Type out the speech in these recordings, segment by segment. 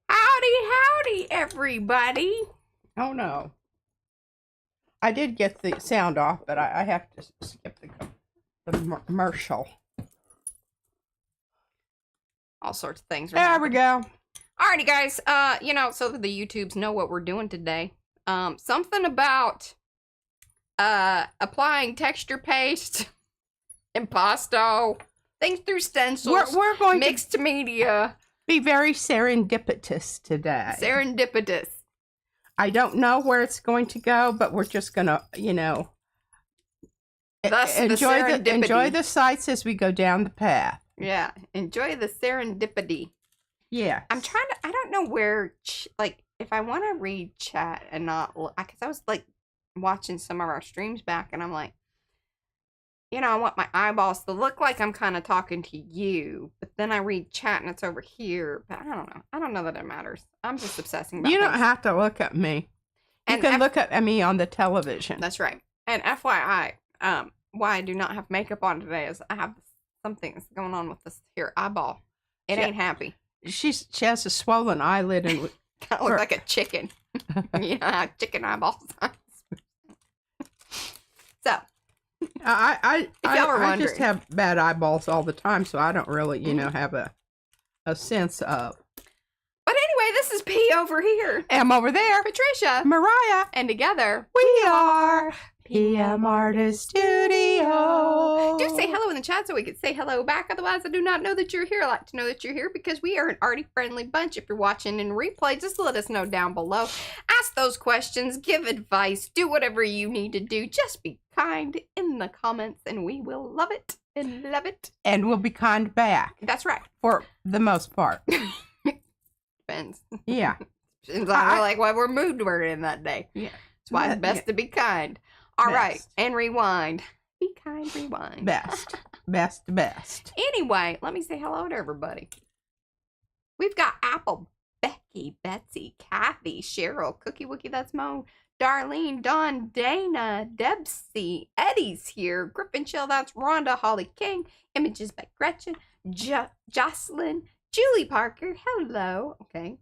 Howdy, everybody. Oh no. I did get the sound off, but I have to skip the commercial. All sorts of things. There we go. Alrighty, guys. So the YouTubes know what we're doing today. Something about applying texture paste, impasto, things through stencils. We're going mixed media. Be very serendipitous today. Serendipitous. I don't know where it's going to go, but we're just gonna, enjoy the sights as we go down the path. Yeah, enjoy the serendipity. Yeah. I'm trying to. I don't know where, if I want to read chat and not, because I was watching some of our streams back, and I'm like, I want my eyeballs to look like I'm kind of talking to you, but then I read chat and it's over here. But I don't know. I don't know that it matters. I'm just obsessing about You don't things. have to look at me. You can look at me on the television. That's right. And FYI, why I do not have makeup on today is I have something that's going on with this here eyeball. It ain't happy. She has a swollen eyelid and kind of look like a chicken. Chicken eyeballs. So. I just have bad eyeballs all the time, so I don't really, have a sense of. But anyway, this is P over here. M over there. Patricia. Mariah. And together, we are PM Artist Studio. Do say hello in the chat so we can say hello back. Otherwise, I do not know that you're here. I like to know that you're here because we are an arty-friendly bunch. If you're watching in replay, just let us know down below. Ask those questions. Give advice. Do whatever you need to do. Just be kind in the comments, and we will love it and love it. And we'll be kind back. That's right. For the most part. Depends. Yeah. Depends on what we're mood we're in that day. Yeah. That's why it's best to be kind. All right, and rewind. Be kind, rewind. Best. Anyway, let me say hello to everybody. We've got Apple, Becky, Betsy, Kathy, Cheryl, Cookie Wookie, that's Mo, Darlene, Dawn, Dana, Debsy, Eddie's here, Griffin Chill, that's Rhonda, Holly King, Images by Gretchen, Jocelyn, Julie Parker, hello. Okay.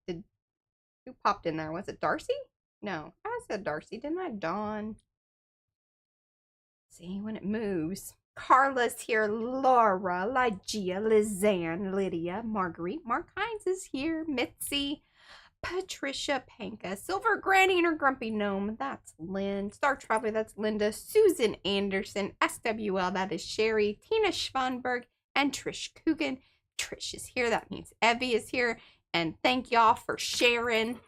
Who popped in there? Was it Darcy? No, I said Darcy, didn't I? Dawn. See when it moves. Carla's here. Laura, Lygia, Lizanne, Lydia, Marguerite, Mark Hines is here. Mitzi, Patricia, Panka, Silver Granny and her Grumpy Gnome. That's Lynn. Star Traveler, that's Linda. Susan Anderson, SWL, that is Sherry. Tina Schwanberg, and Trish Coogan. Trish is here. That means Evie is here. And thank y'all for sharing.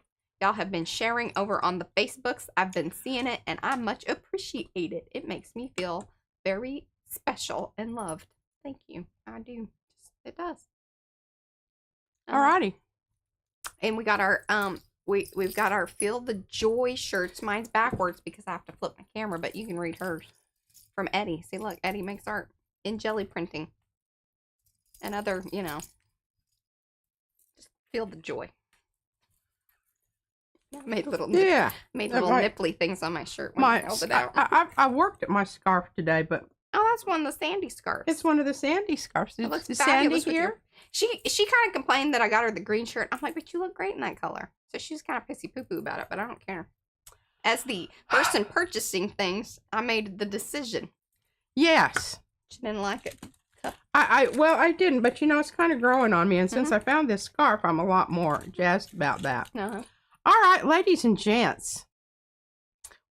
Y'all have been sharing over on the Facebooks. I've been seeing it, and I much appreciate it. It makes me feel very special and loved. Thank you. I do. It does. Alrighty. And we got our we've got our Feel the Joy shirts. Mine's backwards because I have to flip my camera, but you can read hers from Eddie. See, look, Eddie makes art in jelly printing and other, just feel the joy. I made little nipply things on my shirt when I held it out. I worked at my scarf today, but that's one of the Sandy scarves. It's one of the Sandy scarves. It looks Sandy here. She kind of complained that I got her the green shirt. I'm like, but you look great in that color. So she's kind of pissy poo poo about it, but I don't care. As the person purchasing things, I made the decision. Yes. She didn't like it. I didn't, but it's kind of growing on me, and since I found this scarf, I'm a lot more jazzed about that. All right, ladies and gents.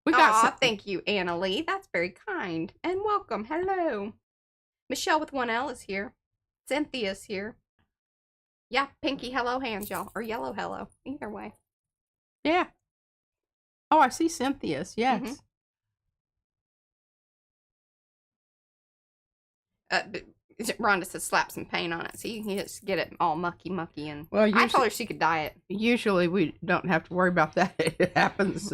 We got thank you, Anna Lee. That's very kind. And welcome. Hello. Michelle with 1L is here. Cynthia's here. Yeah, pinky hello hands, y'all. Or yellow hello. Either way. Yeah. Oh, I see Cynthia's. Yes. Rhonda says slap some paint on it so you can just get it all mucky and I told her she could dye it. Usually we don't have to worry about that. It happens.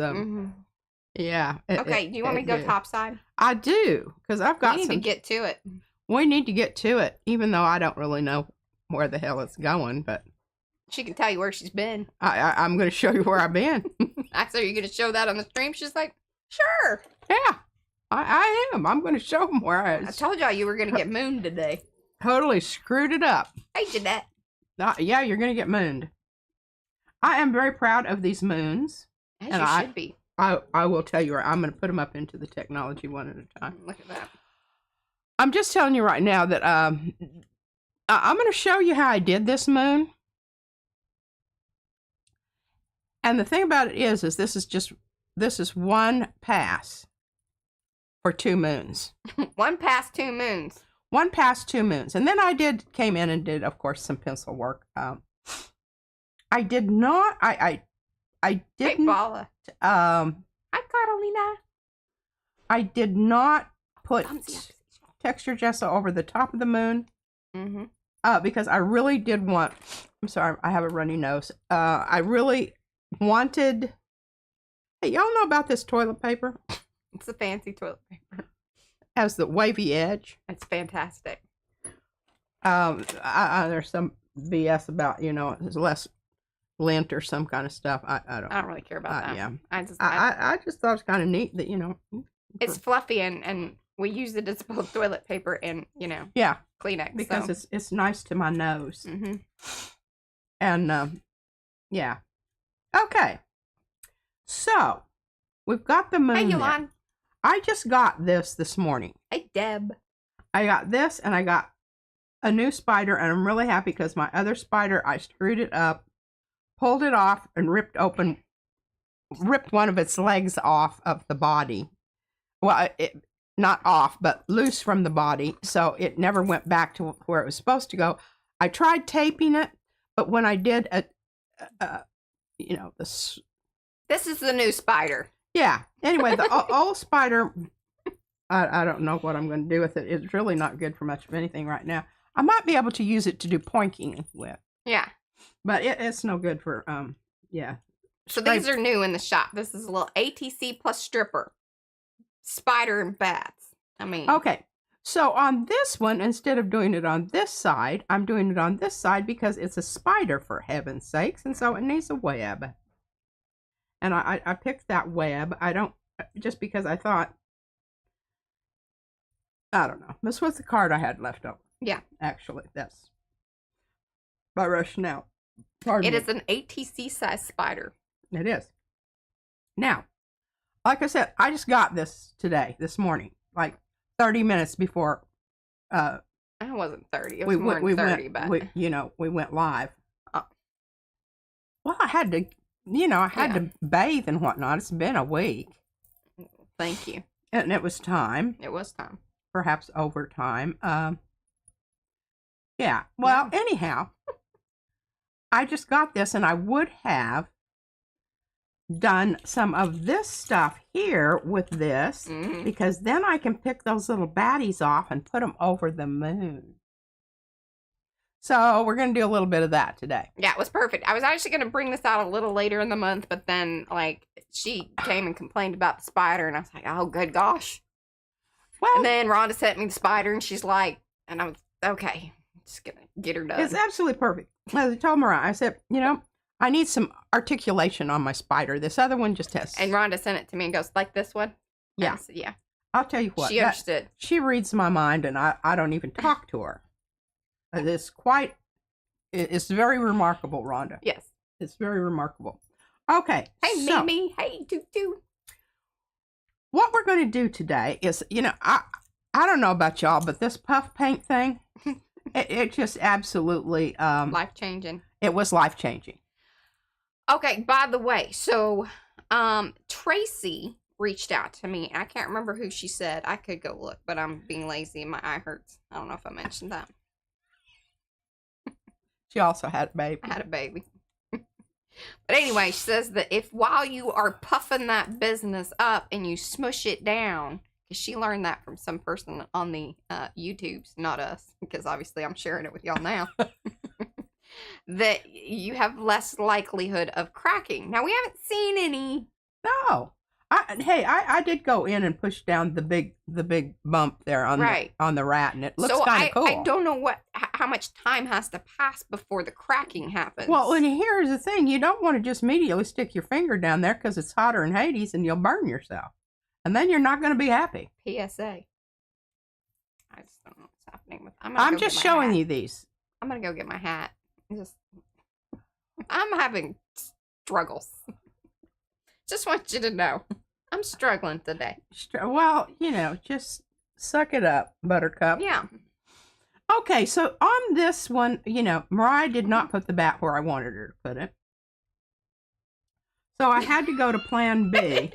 Yeah. Okay, do you want me to go topside? I do, because I've got to get to it. We need to get to it, even though I don't really know where the hell it's going, but she can tell you where she's been. I'm going to show you where I've been. I said, are you going to show that on the stream? She's like, sure. Yeah. I am. I'm going to show them where I told y'all you were going to get mooned today. Totally screwed it up. Hey, Jeanette. Yeah, you're going to get mooned. I am very proud of these moons. As you should be. I will tell you, I'm going to put them up into the technology one at a time. Look at that. I'm just telling you right now that I'm going to show you how I did this moon. And the thing about it is this is one pass for 2 moons. One pass, 2 moons. One pass, 2 moons. And then I came in and did, of course, some pencil work. I did not, I didn't. Hi, Carolina. I did not put texture gesso over the top of the moon. Because I really did want, I'm sorry, I have a runny nose. I really wanted, hey, y'all know about this toilet paper? It's a fancy toilet paper. Has the wavy edge. It's fantastic. There's some BS about, there's less lint or some kind of stuff. I don't really care about that. Yeah. I just thought it was kind of neat that, it's fluffy and we use it as both toilet paper and, yeah, Kleenex. Because it's nice to my nose. And, yeah. Okay. So, we've got the moon. Hey, Yolanda. I just got this morning. Hey, Deb. I got this and I got a new spider, and I'm really happy because my other spider, I screwed it up, pulled it off, and ripped one of its legs off of the body. Well, not off, but loose from the body, so it never went back to where it was supposed to go. I tried taping it, but when I did this is the new spider. Yeah. Anyway, the old spider, I don't know what I'm going to do with it. It's really not good for much of anything right now. I might be able to use it to do pointing with. Yeah. But it's no good for, yeah. So these are new in the shop. This is a little ATC plus stripper. Spider and bats. Okay. So on this one, instead of doing it on this side, I'm doing it on this side because it's a spider, for heaven's sakes. And so it needs a web. And I picked that web. Just because I thought, I don't know. This was the card I had left over. Yeah. Actually, that's my rationale. Pardon me. It is an ATC size spider. It is. Now, like I said, I just got this morning, like 30 minutes before. It wasn't 30. It was more than 30, but. We went live. Well, I had to. I had to bathe and whatnot. It's been a week. Thank you. And it was time. It was time. Perhaps overtime. Yeah. Well, anyhow, I just got this, and I would have done some of this stuff here with this, because then I can pick those little baddies off and put them over the moon. So we're going to do a little bit of that today. Yeah, it was perfect. I was actually going to bring this out a little later in the month, but then, she came and complained about the spider, and I was like, oh, good gosh. Well, and then Rhonda sent me the spider, and she's like, and I was, okay, I'm just going to get her done. It's absolutely perfect. As I told Mariah, I said, I need some articulation on my spider. This other one just has. And Rhonda sent it to me and goes, like this one? Yeah. Said, yeah. I'll tell you what. She understood. She reads my mind, and I don't even talk to her. It's very remarkable, Rhonda. Yes. It's very remarkable. Okay. Hey, Mimi. Hey, Doo-Doo. What we're going to do today is, I don't know about y'all, but this puff paint thing, it just absolutely... life-changing. It was life-changing. Okay, by the way, so Tracy reached out to me. I can't remember who she said. I could go look, but I'm being lazy and my eye hurts. I don't know if I mentioned that. She also had a baby. I had a baby. But anyway, she says that if while you are puffing that business up and you smush it down, because she learned that from some person on the YouTubes, not us, because obviously I'm sharing it with y'all now, that you have less likelihood of cracking. Now, we haven't seen any. No. I did go in and push down the big bump there on the rat, and it looks kind of cool. I don't know how much time has to pass before the cracking happens. Well, and here's the thing: you don't want to just immediately stick your finger down there because it's hotter than Hades, and you'll burn yourself. And then you're not going to be happy. PSA. I just don't know what's happening with. I'm just showing you these. I'm gonna go get my hat. I'm having struggles. Just want you to know, I'm struggling today. Well, just suck it up, Buttercup. Yeah. Okay, so on this one, Mariah did not put the bat where I wanted her to put it. So I had to go to plan B.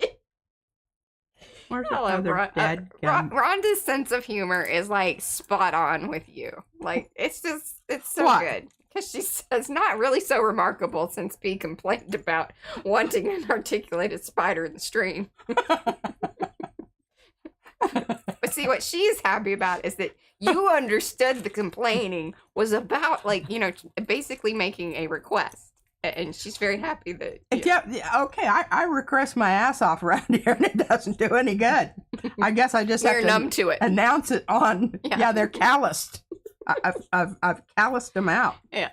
Where's the other dead gum? Rhonda's sense of humor is like spot on with you. Like it's so good. Because she says, not really so remarkable since B complained about wanting an articulated spider in the stream. But see, what she's happy about is that you understood the complaining was about, like, basically making a request. And she's very happy that... Yeah, okay, I request my ass off around here and it doesn't do any good. I guess I just have to numb to it. Announce it on... Yeah, they're calloused. I've calloused them out. Yeah.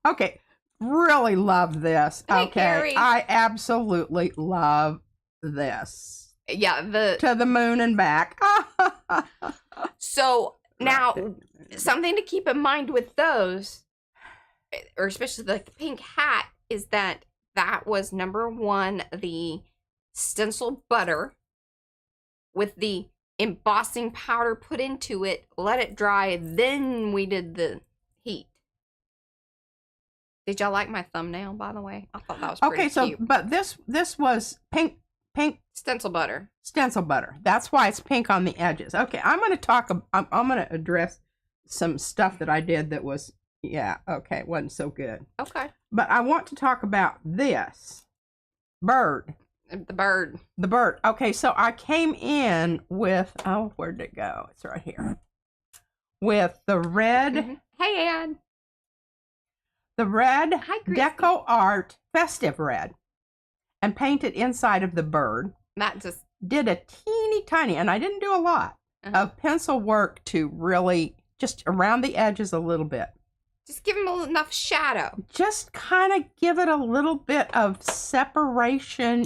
Okay, really love this. Hey, okay, Carrie. I absolutely love this. Yeah, to the moon and back. So now, something to keep in mind with those, or especially like the pink hat, is that was number one, the stencil butter with the embossing powder put into it, let it dry, then we did the heat. Did y'all like my thumbnail, by the way? I thought that was pretty cute. But this was pink stencil butter. Stencil butter. That's why it's pink on the edges. Okay, I'm going to address some stuff that I did that was, it wasn't so good. Okay. But I want to talk about this bird. The bird. The bird. Okay, so I came in with, where'd it go? It's right here. With the red. Mm-hmm. Hey, Ann. The red Hi, Deco Art Festive Red. And painted inside of the bird. That just did a teeny tiny, and I didn't do a lot of pencil work to really just around the edges a little bit. Just give them enough shadow. Just kind of give it a little bit of separation,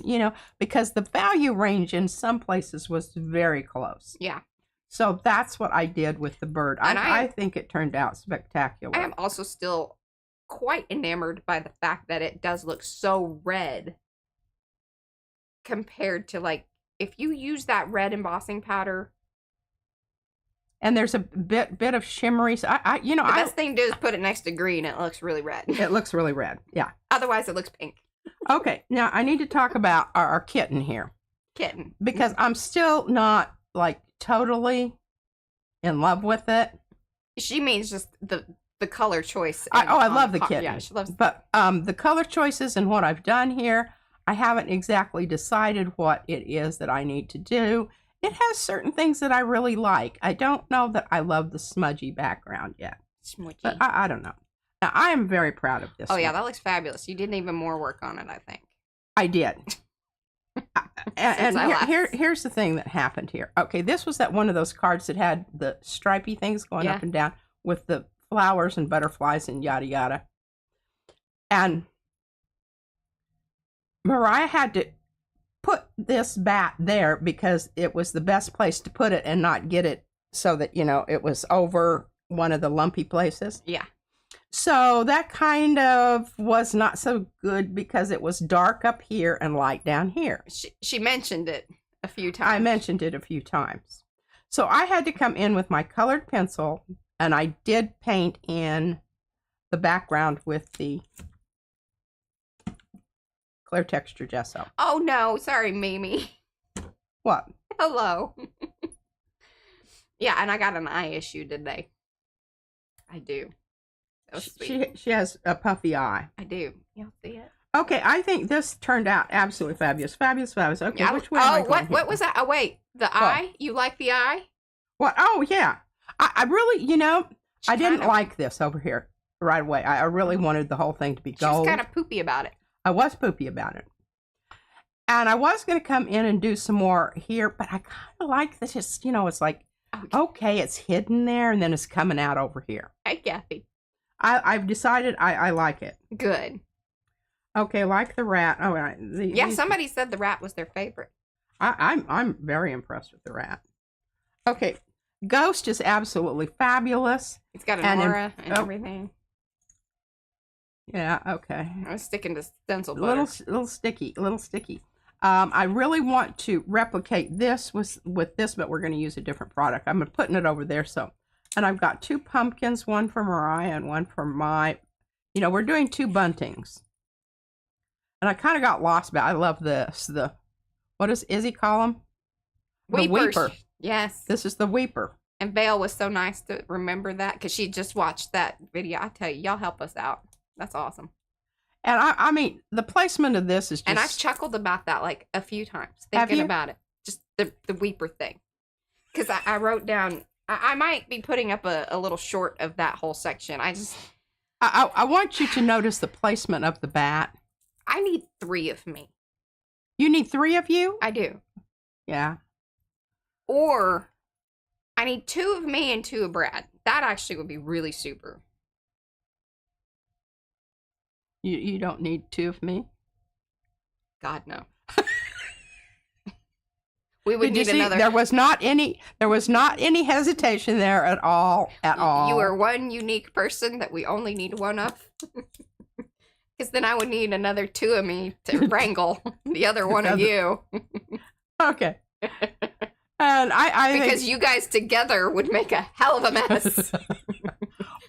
because the value range in some places was very close. Yeah. So that's what I did with the bird. I think it turned out spectacular. I am also still quite enamored by the fact that it does look so red compared to, like, if you use that red embossing powder. And there's a bit of shimmery. So the best thing to do is put it next to green. It looks really red. It looks really red. Yeah. Otherwise, it looks pink. Okay. Now I need to talk about our kitten here. Kitten. Because I'm still not like totally in love with it. She means just the color choice. I love the kitten. Yeah, she loves. But the color choices and what I've done here, I haven't exactly decided what it is that I need to do. It has certain things that I really like. I don't know that I love the smudgy background yet. Smudgy. But I don't know. Now, I am very proud of this one. Yeah, that looks fabulous. You did even more work on it, I think. I did. Here's the thing that happened here. Okay, this was one of those cards that had the stripy things going up and down with the flowers and butterflies and yada yada. And Mariah had to put this bat there because it was the best place to put it and not get it so that, it was over one of the lumpy places. Yeah. So that kind of was not so good because it was dark up here and light down here. She mentioned it a few times. I mentioned it a few times. So I had to come in with my colored pencil, and I did paint in the background with the clear texture gesso. Oh, no. Sorry, Mimi. What? Hello. Yeah, and I got an eye issue today. I do. She has a puffy eye. I do. You'll see it. Okay, I think this turned out absolutely fabulous. Fabulous. Okay, yeah, which way am I going what was that? Oh, wait. The eye? You like the eye? What? Oh, yeah. I really, I didn't like this over here right away. I really wanted the whole thing to be gold. She was kind of poopy about it. I was poopy about it. And I was going to come in and do some more here, but I kind of like this. Just, it's like, okay, it's hidden there, and then it's coming out over here. Hi, Kathy. I've decided I like it. Good. Okay, like the rat. Oh, right. Somebody said the rat was their favorite. I'm very impressed with the rat. Okay, Ghost is absolutely fabulous. It's got an aura and everything. Yeah, okay. I was sticking to stencil butter. Little sticky. I really want to replicate this with this, but we're going to use a different product. I'm putting it over there. So, and I've got 2 pumpkins, one for Mariah and one for my, we're doing 2 buntings. And I kind of got lost, but I love this. What does Izzy call them? The weeper. Yes. This is the weeper. And Vale was so nice to remember that because she just watched that video. I tell you, y'all help us out. That's awesome. And I mean, the placement of this is just... And I've chuckled about that like a few times, thinking about it. Just the weeper thing. Because I wrote down, I might be putting up a little short of that whole section. I want you to notice the placement of the bat. I need 3 of me. You need 3 of you? I do. Yeah. Or I need 2 of me and 2 of Brad. That actually would be really super. You don't need 2 of me? God, no. We would need another. There was not any hesitation there at all. You are one unique person that we only need 1 of. Because then I would need another 2 of me to wrangle the other 1 of you. Okay. And I because think... you guys together would make a hell of a mess.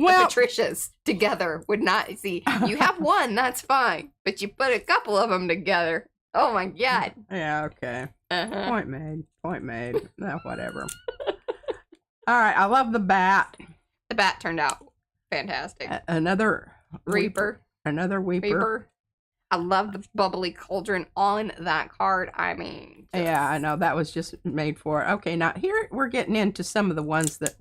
Well, the Patricias together would not see. You have 1, that's fine, but you put a couple of them together. Oh my God. Yeah. Okay. Point made. No, whatever. All right. I love the bat. The bat turned out fantastic. Another Reaper. Another weeper. I love the bubbly cauldron on that card. I mean, yeah, I know that was just made for it. Okay, now here we're getting into some of the ones that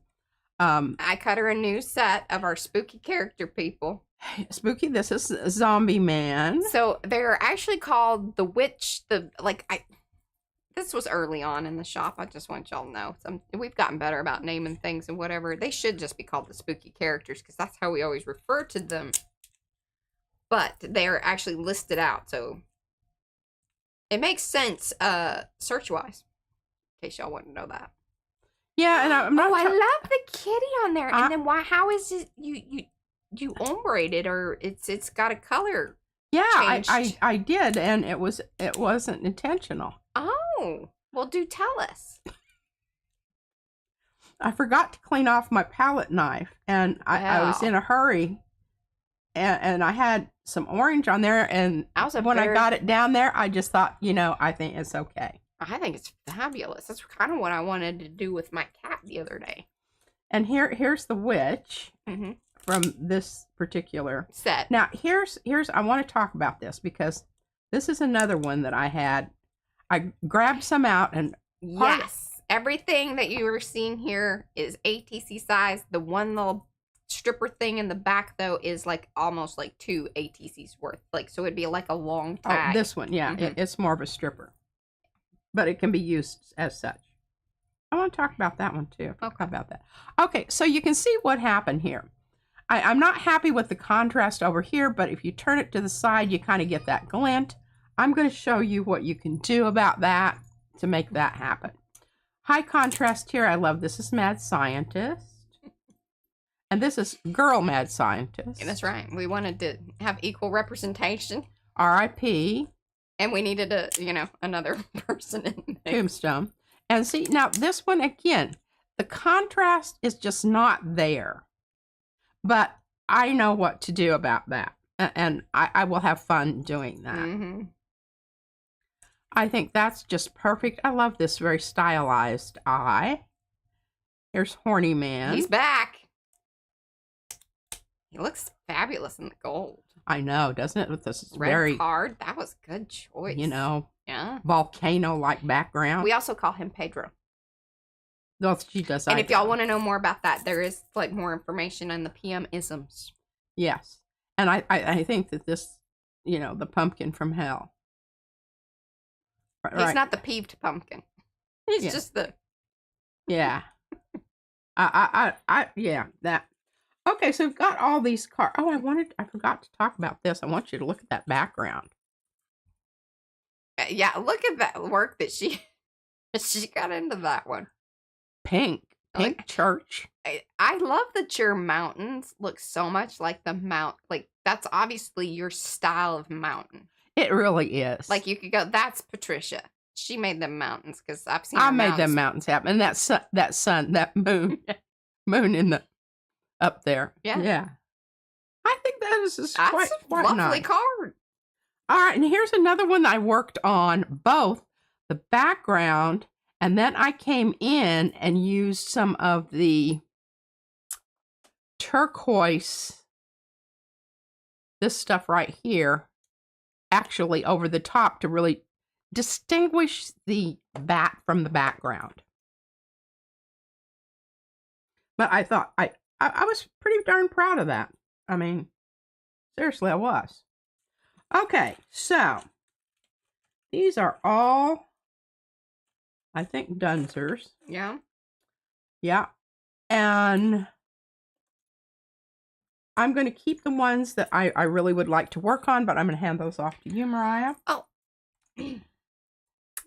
I cut her a new set of our spooky character people. Spooky, this is Zombie Man. So they're actually called the witch. This was early on in the shop. I just want y'all to know. We've gotten better about naming things and whatever. They should just be called the spooky characters because that's how we always refer to them. But they're actually listed out, so it makes sense search-wise, in case y'all want to know that. Yeah, and I'm not... Oh, I love the kitty on there. And then why? How is it you ombrated it, or it's got a color? Yeah, I did, and it wasn't intentional. Oh, well, do tell us. I forgot to clean off my palette knife, and I was in a hurry. And I had some orange on there, and when I got it down there, I just thought, I think it's okay. I think it's fabulous. That's kind of what I wanted to do with my cat the other day. And here's the witch from this particular set. Now, here's I want to talk about this because this is another one that I had. I grabbed some out, and yes, everything that you are seeing here is ATC size. The one little stripper thing in the back though is like almost like 2 ATCs worth, like, so it'd be like a long tag. Oh, this one, yeah, it's more of a stripper, but it can be used as such. I want to talk about that one too. Okay, about that. Okay, so you can see what happened here. I'm not happy with the contrast over here, but if you turn it to the side, you kind of get that glint. I'm going to show you what you can do about that to make that happen. High contrast here. I love this. Is Mad Scientist. And this is Girl Mad Scientist. Yeah, that's right. We wanted to have equal representation. R.I.P. And we needed another person in there. Tombstone. And see, now this one, again, the contrast is just not there. But I know what to do about that. And I will have fun doing that. I think that's just perfect. I love this very stylized eye. Here's Horny Man. He's back. He looks fabulous in the gold. I know, doesn't it? With this red very card. That was good choice. Yeah. Volcano-like background. We also call him Pedro. Well, she does. And if y'all want to know more about that, there is like more information on the PM isms. Yes. And I think that this, the pumpkin from hell. He's not the peeved pumpkin. He's just the... Yeah. Yeah, that. Okay, so we've got all these cards. Oh, I forgot to talk about this. I want you to look at that background. Yeah, look at that work that she She got into that one. Pink Like, church. I love that your mountains look so much like the mount. Like, that's obviously your style of mountain. It really is. Like, you could go, that's Patricia. She made them mountains because I've seen I her made them mountains happen. And that sun, that moon in the up there. Yeah. Yeah. I think that is just That's quite a lovely nice. card. All right, and here's another one that I worked on both the background, and then I came in and used some of the turquoise, this stuff right here, actually over the top to really distinguish the bat from the background. But I thought I was pretty darn proud of that. I mean, seriously, I was. Okay, so these are all, I think, Dunzers. Yeah. Yeah. And I'm going to keep the ones that I really would like to work on, but I'm going to hand those off to you, Mariah. Oh.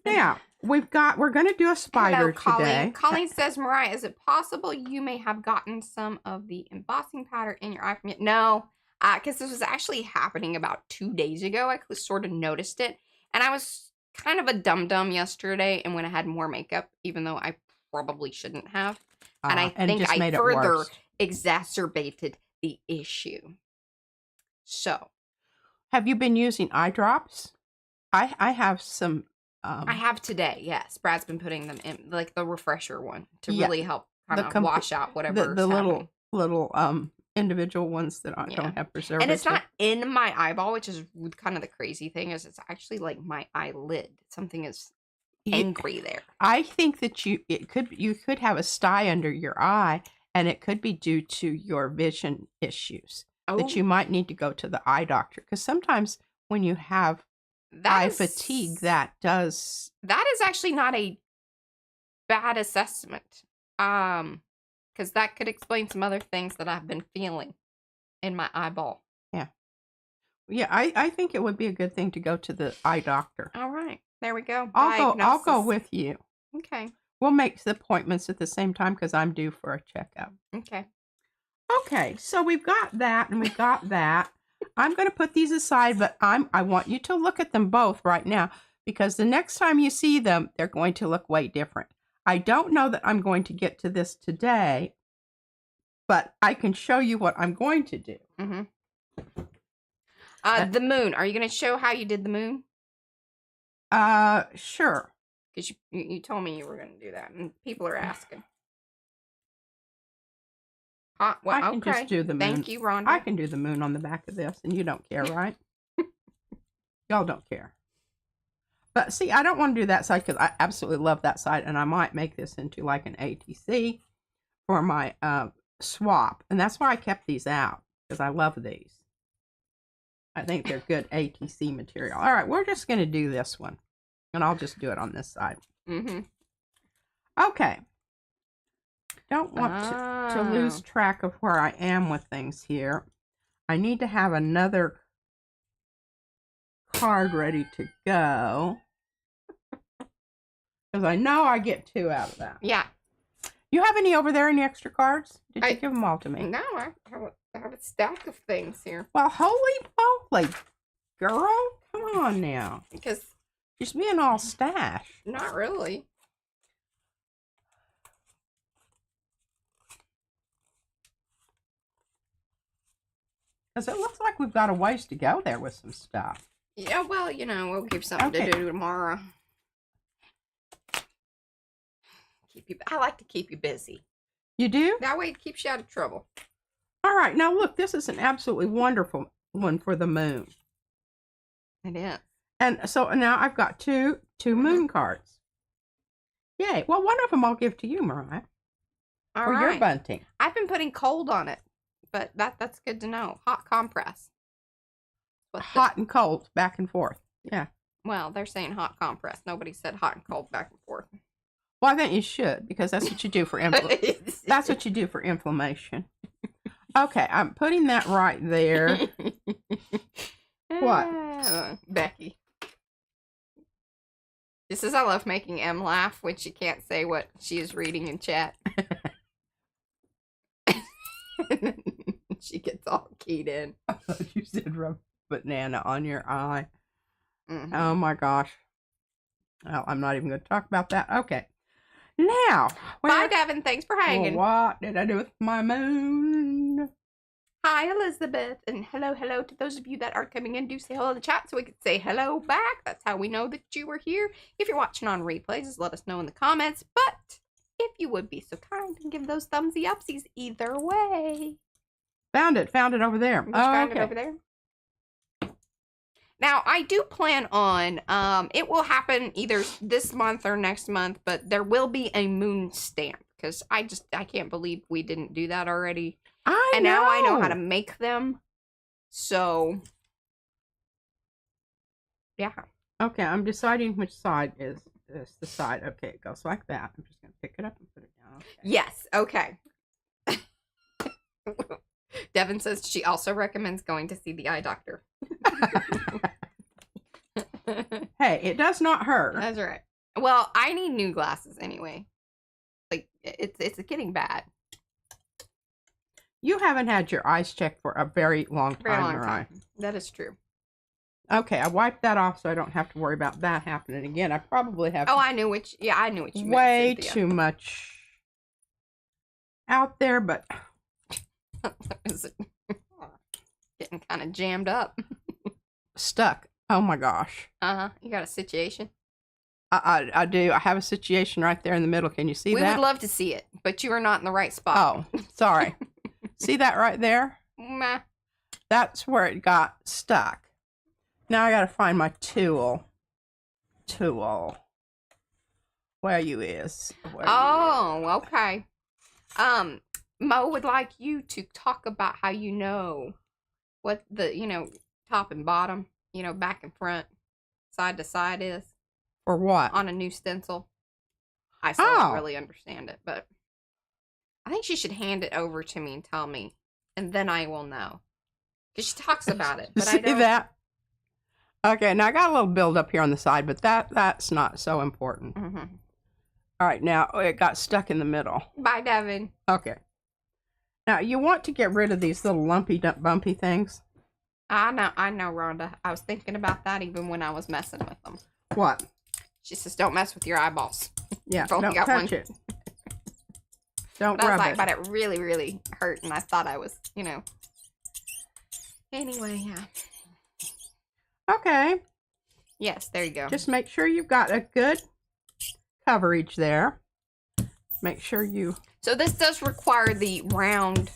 Now, we're going to do a spider Hello, today. Colleen says, Mariah, is it possible you may have gotten some of the embossing powder in your eye from it? No, because this was actually happening about 2 days ago. I sort of noticed it. And I was kind of a dum-dum yesterday and went ahead more makeup, even though I probably shouldn't have. And I think I further exacerbated the issue. So. Have you been using eye drops? I have some. I have today, yes. Brad's been putting them in, like the refresher one, to really help kind of wash out whatever. The little individual ones that don't have preservatives. And it's not in my eyeball, which is kind of the crazy thing, is it's actually like my eyelid. Something is angry there. I think that you could have a sty under your eye, and it could be due to your vision issues. That you might need to go to the eye doctor, because sometimes when you have eye fatigue, that is actually not a bad assessment, because that could explain some other things that I've been feeling in my eyeball. Yeah, I think it would be a good thing to go to the eye doctor. All right, there we go. I'll go with you. Okay, we'll make the appointments at the same time because I'm due for a checkup. Okay, so we've got that and we've got that. I'm going to put these aside, but I want you to look at them both right now, because the next time you see them, they're going to look way different. I don't know that I'm going to get to this today, but I can show you what I'm going to do. The moon. Are you going to show how you did the moon? Sure. Because you told me you were going to do that, and people are asking. Well, I can just do the moon. Thank you, Rhonda. I can do the moon on the back of this, and you don't care, right? Y'all don't care. But see, I don't want to do that side because I absolutely love that side, and I might make this into like an ATC for my swap. And that's why I kept these out, because I love these. I think they're good ATC material. All right, we're just going to do this one, and I'll just do it on this side. Okay. Don't want to lose track of where I am with things here. I need to have another card ready to go, because I know I get 2 out of that. Yeah. You have any over there, any extra cards? Did you give them all to me? No, I have a stack of things here. Well, holy moly, girl. Come on now. Because just being all stash. Not really. Because it looks like we've got a ways to go there with some stuff. Yeah, well, we'll give something to do tomorrow. I like to keep you busy. You do? That way it keeps you out of trouble. All right, now look, this is an absolutely wonderful one for the moon. It is. And so now I've got two moon cards. Yay. Well, one of them I'll give to you, Mariah. All for right. your bunting. I've been putting cold on it, but that's good to know. Hot compress. Hot and cold, back and forth. Yeah. Well, they're saying hot compress. Nobody said hot and cold back and forth. Well, I think you should, because that's what you do for that's what you do for inflammation. Okay, I'm putting that right there. What? Becky. This is, I love making Em laugh when she can't say what she is reading in chat. She gets all keyed in. I thought you said rub banana on your eye. Mm-hmm. Oh my gosh. Well, I'm not even going to talk about that. Okay. Now. Bye, Devin. Thanks for hanging. Well, what did I do with my moon? Hi, Elizabeth. And hello to those of you that are coming in. Do say hello in the chat so we can say hello back. That's how we know that you were here. If you're watching on replays, just let us know in the comments. But if you would be so kind and give those thumbsy upsies either way. Found it over there. Did you find it over there? Now, I do plan on, it will happen either this month or next month, but there will be a moon stamp, because I can't believe we didn't do that already. Now I know how to make them, so, yeah. Okay, I'm deciding which side is the side. Okay, it goes like that. I'm just going to pick it up and put it down. Okay. Yes, okay. Devin says she also recommends going to see the eye doctor. Hey, it does not hurt. That's right. Well, I need new glasses anyway. Like, it's getting bad. You haven't had your eyes checked for a very long time, Mariah. That is true. Okay, I wiped that off so I don't have to worry about that happening again. I probably have. Oh, I knew what you meant. Way too much out there, but is it getting kind of jammed up? Stuck. Oh my gosh. You got a situation? I do. I have a situation right there in the middle. Can you see that? We would love to see it, but you are not in the right spot. Oh, sorry. See that right there? Meh. That's where it got stuck. Now I gotta find my tool. Where you is? Okay. Mo would like you to talk about how you know what the, top and bottom, back and front, side to side is. For what? On a new stencil. I still don't really understand it, but I think she should hand it over to me and tell me, and then I will know. Because she talks about it, but I don't. See that? Okay, now I got a little build up here on the side, but that's not so important. Mm-hmm. All right, now it got stuck in the middle. Bye, Devin. Okay. Now you want to get rid of these little lumpy, bumpy things. I know, Rhonda. I was thinking about that even when I was messing with them. What? She says, "Don't mess with your eyeballs." Yeah, don't touch it. Don't rub it. But it really, really hurt, and I thought I was, Anyway, yeah. Okay. Yes, there you go. Just make sure you've got a good coverage there. Make sure you... So this does require the round...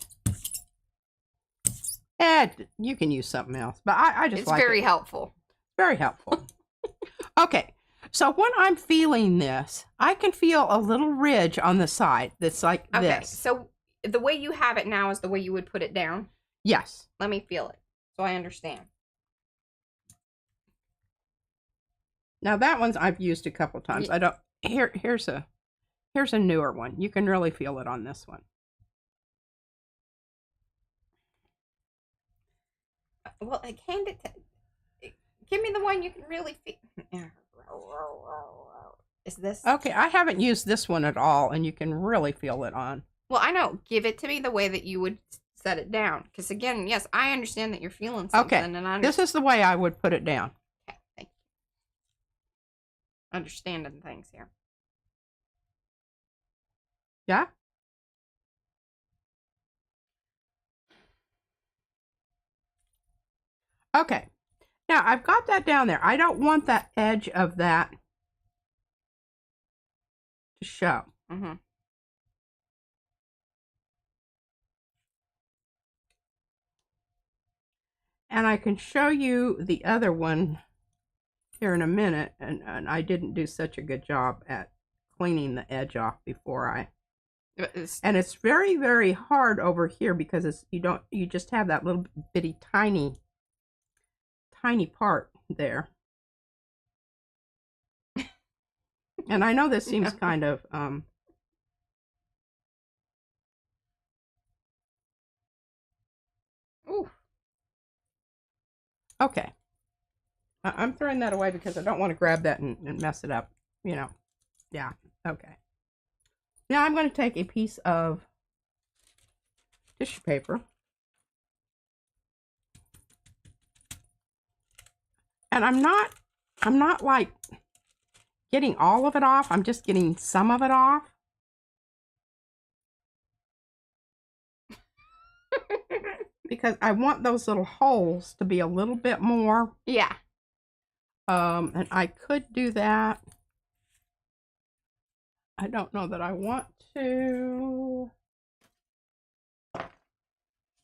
you can use something else, but I just like it. It's very helpful. Very helpful. Okay, so when I'm feeling this, I can feel a little ridge on the side that's like this. Okay, so the way you have it now is the way you would put it down? Yes. Let me feel it, so I understand. Now that one's I've used a couple times. I don't... Here's a newer one. You can really feel it on this one. Well, hand it to... Give me the one you can really feel. Is this... Okay, I haven't used this one at all, and you can really feel it on. Well, I know. Give it to me the way that you would set it down. Because again, yes, I understand that you're feeling something. Okay, and this is the way I would put it down. Okay, thank you. Understanding things here. Yeah? Okay. Now, I've got that down there. I don't want that edge of that to show. Mm-hmm. And I can show you the other one here in a minute. And I didn't do such a good job at cleaning the edge off before I... And it's very, very hard over here because you just have that little bitty tiny part there. And I know this seems kind of Ooh. Okay. I'm throwing that away because I don't want to grab that and mess it up. you know, yeah, okay. Now I'm going to take a piece of tissue paper. And I'm not like getting all of it off. I'm just getting some of it off. Because I want those little holes to be a little bit more. Yeah. And I could do that. I don't know that I want to.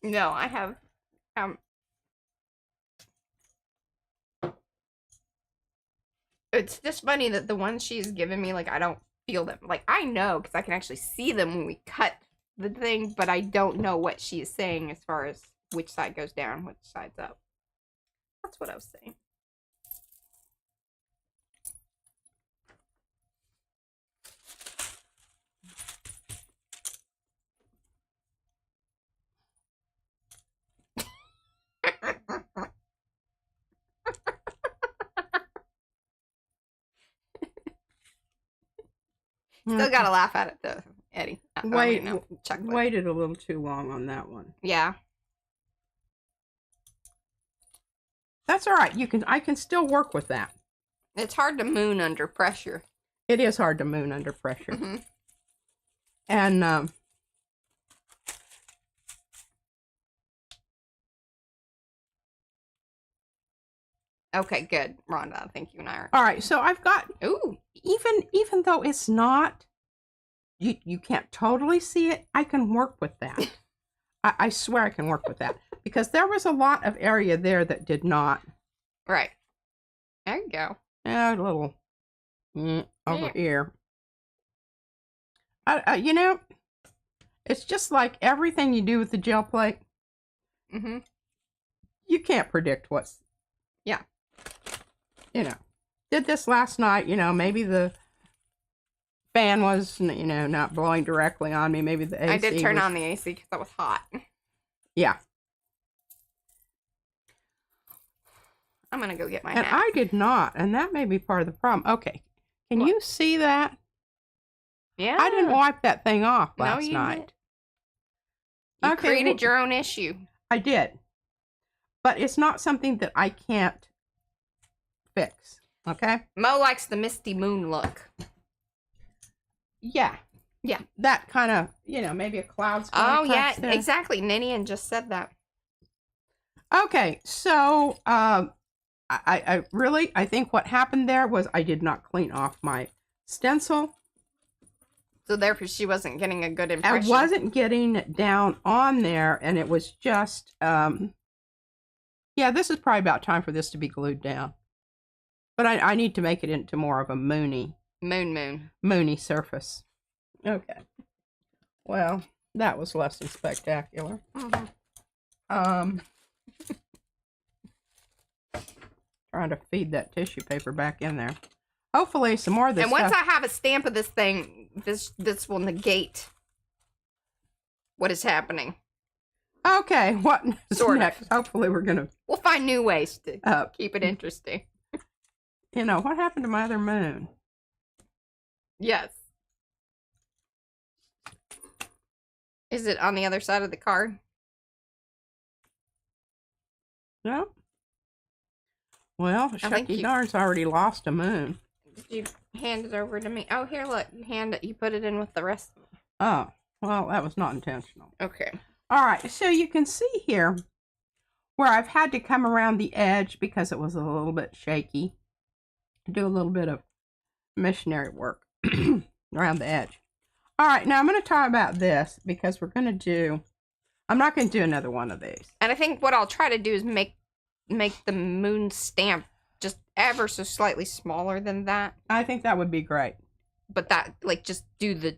No, I have, it's just funny that the ones she's given me, like, I don't feel them. Like, I know, because I can actually see them when we cut the thing, but I don't know what she is saying as far as which side goes down, which side's up. That's what I was saying. Still gotta laugh at it though, Eddie. Waited a little too long on that one. Yeah. That's all right. I can still work with that. It's hard to moon under pressure. It is hard to moon under pressure. Mm-hmm. And okay, good, Rhonda. I think you and I are. all right, so I've got, Ooh. even though it's not, you can't totally see it, I can work with that. I swear I can work with that. Because there was a lot of area there that did not. Right. There you go. A little over here. You know, it's just like everything you do with the gel plate. Mm-hmm. You can't predict what's. Yeah. You know, did this last night, you know, maybe the fan was, you know, not blowing directly on me. Maybe the AC I did turn on the AC because it was hot. Yeah. I'm going to go get my And hat. I did not, and that may be part of the problem. Okay. Can you see that? Yeah. I didn't wipe that thing off last night. Did. You created your own issue. I did. But it's not something that I can't fix. Okay? Mo likes the misty moon look. Yeah. Yeah. That kind of, you know, maybe a cloud's Oh, yeah, there. exactly. Ninian just said that. Okay, so I really think what happened there was I did not clean off my stencil. So therefore she wasn't getting a good impression. I wasn't getting it down on there, and it was just, yeah, this is probably about time for this to be glued down. But I need to make it into more of a moony surface. Okay. Well, that was less than spectacular. Mm-hmm. Trying to feed that tissue paper back in there. Hopefully some more of this And once stuff. I have a stamp of this thing, this will negate what is happening. Okay, what Sort next? of. Hopefully we'll find new ways to keep it interesting. You know, what happened to my other moon? Yes. Is it on the other side of the card? No. Well, Shucky Darn's already lost a moon. Did you hand it over to me? Oh, here, look. You put it in with the rest of them. Oh, well, that was not intentional. Okay. All right, so you can see here where I've had to come around the edge because it was a little bit shaky. Do a little bit of missionary work around the edge. All right, now I'm going to talk about this because we're going to do, I'm not going to do another one of these. And I think what I'll try to do is make the moon stamp just ever so slightly smaller than that. I think that would be great. But that, like, just do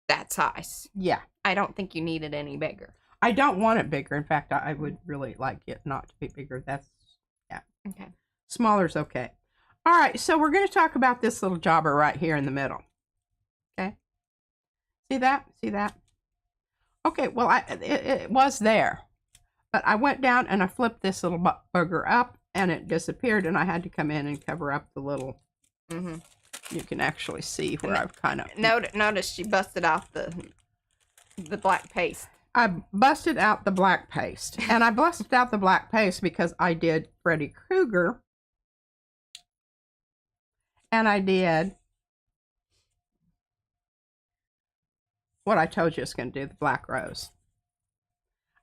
that size. Yeah. I don't think you need it any bigger. I don't want it bigger. In fact, I would really like it not to be bigger. That's, yeah. Okay. Smaller's okay. All right, so we're going to talk about this little jobber right here in the middle. Okay. See that? See that? Okay, well, it was there. But I went down and I flipped this little bugger up and it disappeared, and I had to come in and cover up the little you can actually see where I've kind of... Notice she busted out the black paste. I busted out the black paste. And I busted out the black paste because I did Freddy Krueger. And I did what I told you I was going to do, the black rose.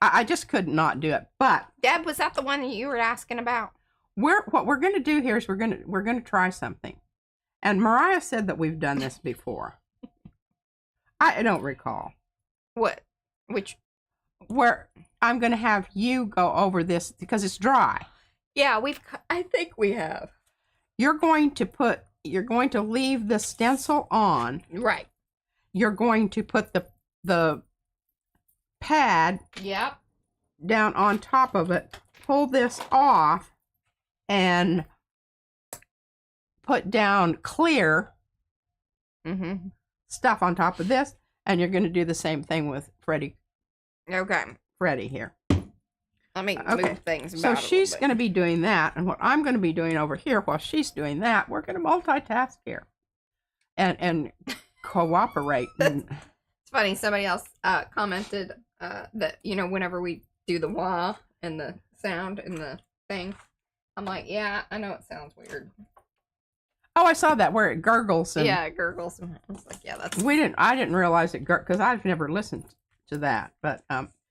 I just could not do it. But Deb, was that the one that you were asking about? what we're going to do here is we're going to try something. And Mariah said that we've done this before. I don't recall. What? Which? Where I'm going to have you go over this because it's dry. Yeah, I think we have. You're going to leave the stencil on. Right. You're going to put the pad Yep. down on top of it, pull this off, and put down clear stuff on top of this, and you're going to do the same thing with Freddy. Okay. Freddy here. Let me move things about. So she's going to be doing that, and what I'm going to be doing over here while she's doing that, we're going to multitask here and cooperate. It's funny. Somebody else commented that, you know, whenever we do the wah and the sound and the thing, I'm like, yeah, I know it sounds weird. Oh, I saw that where it gurgles. And yeah, it gurgles. I was like, yeah, that's. I didn't realize it because I've never listened to that, but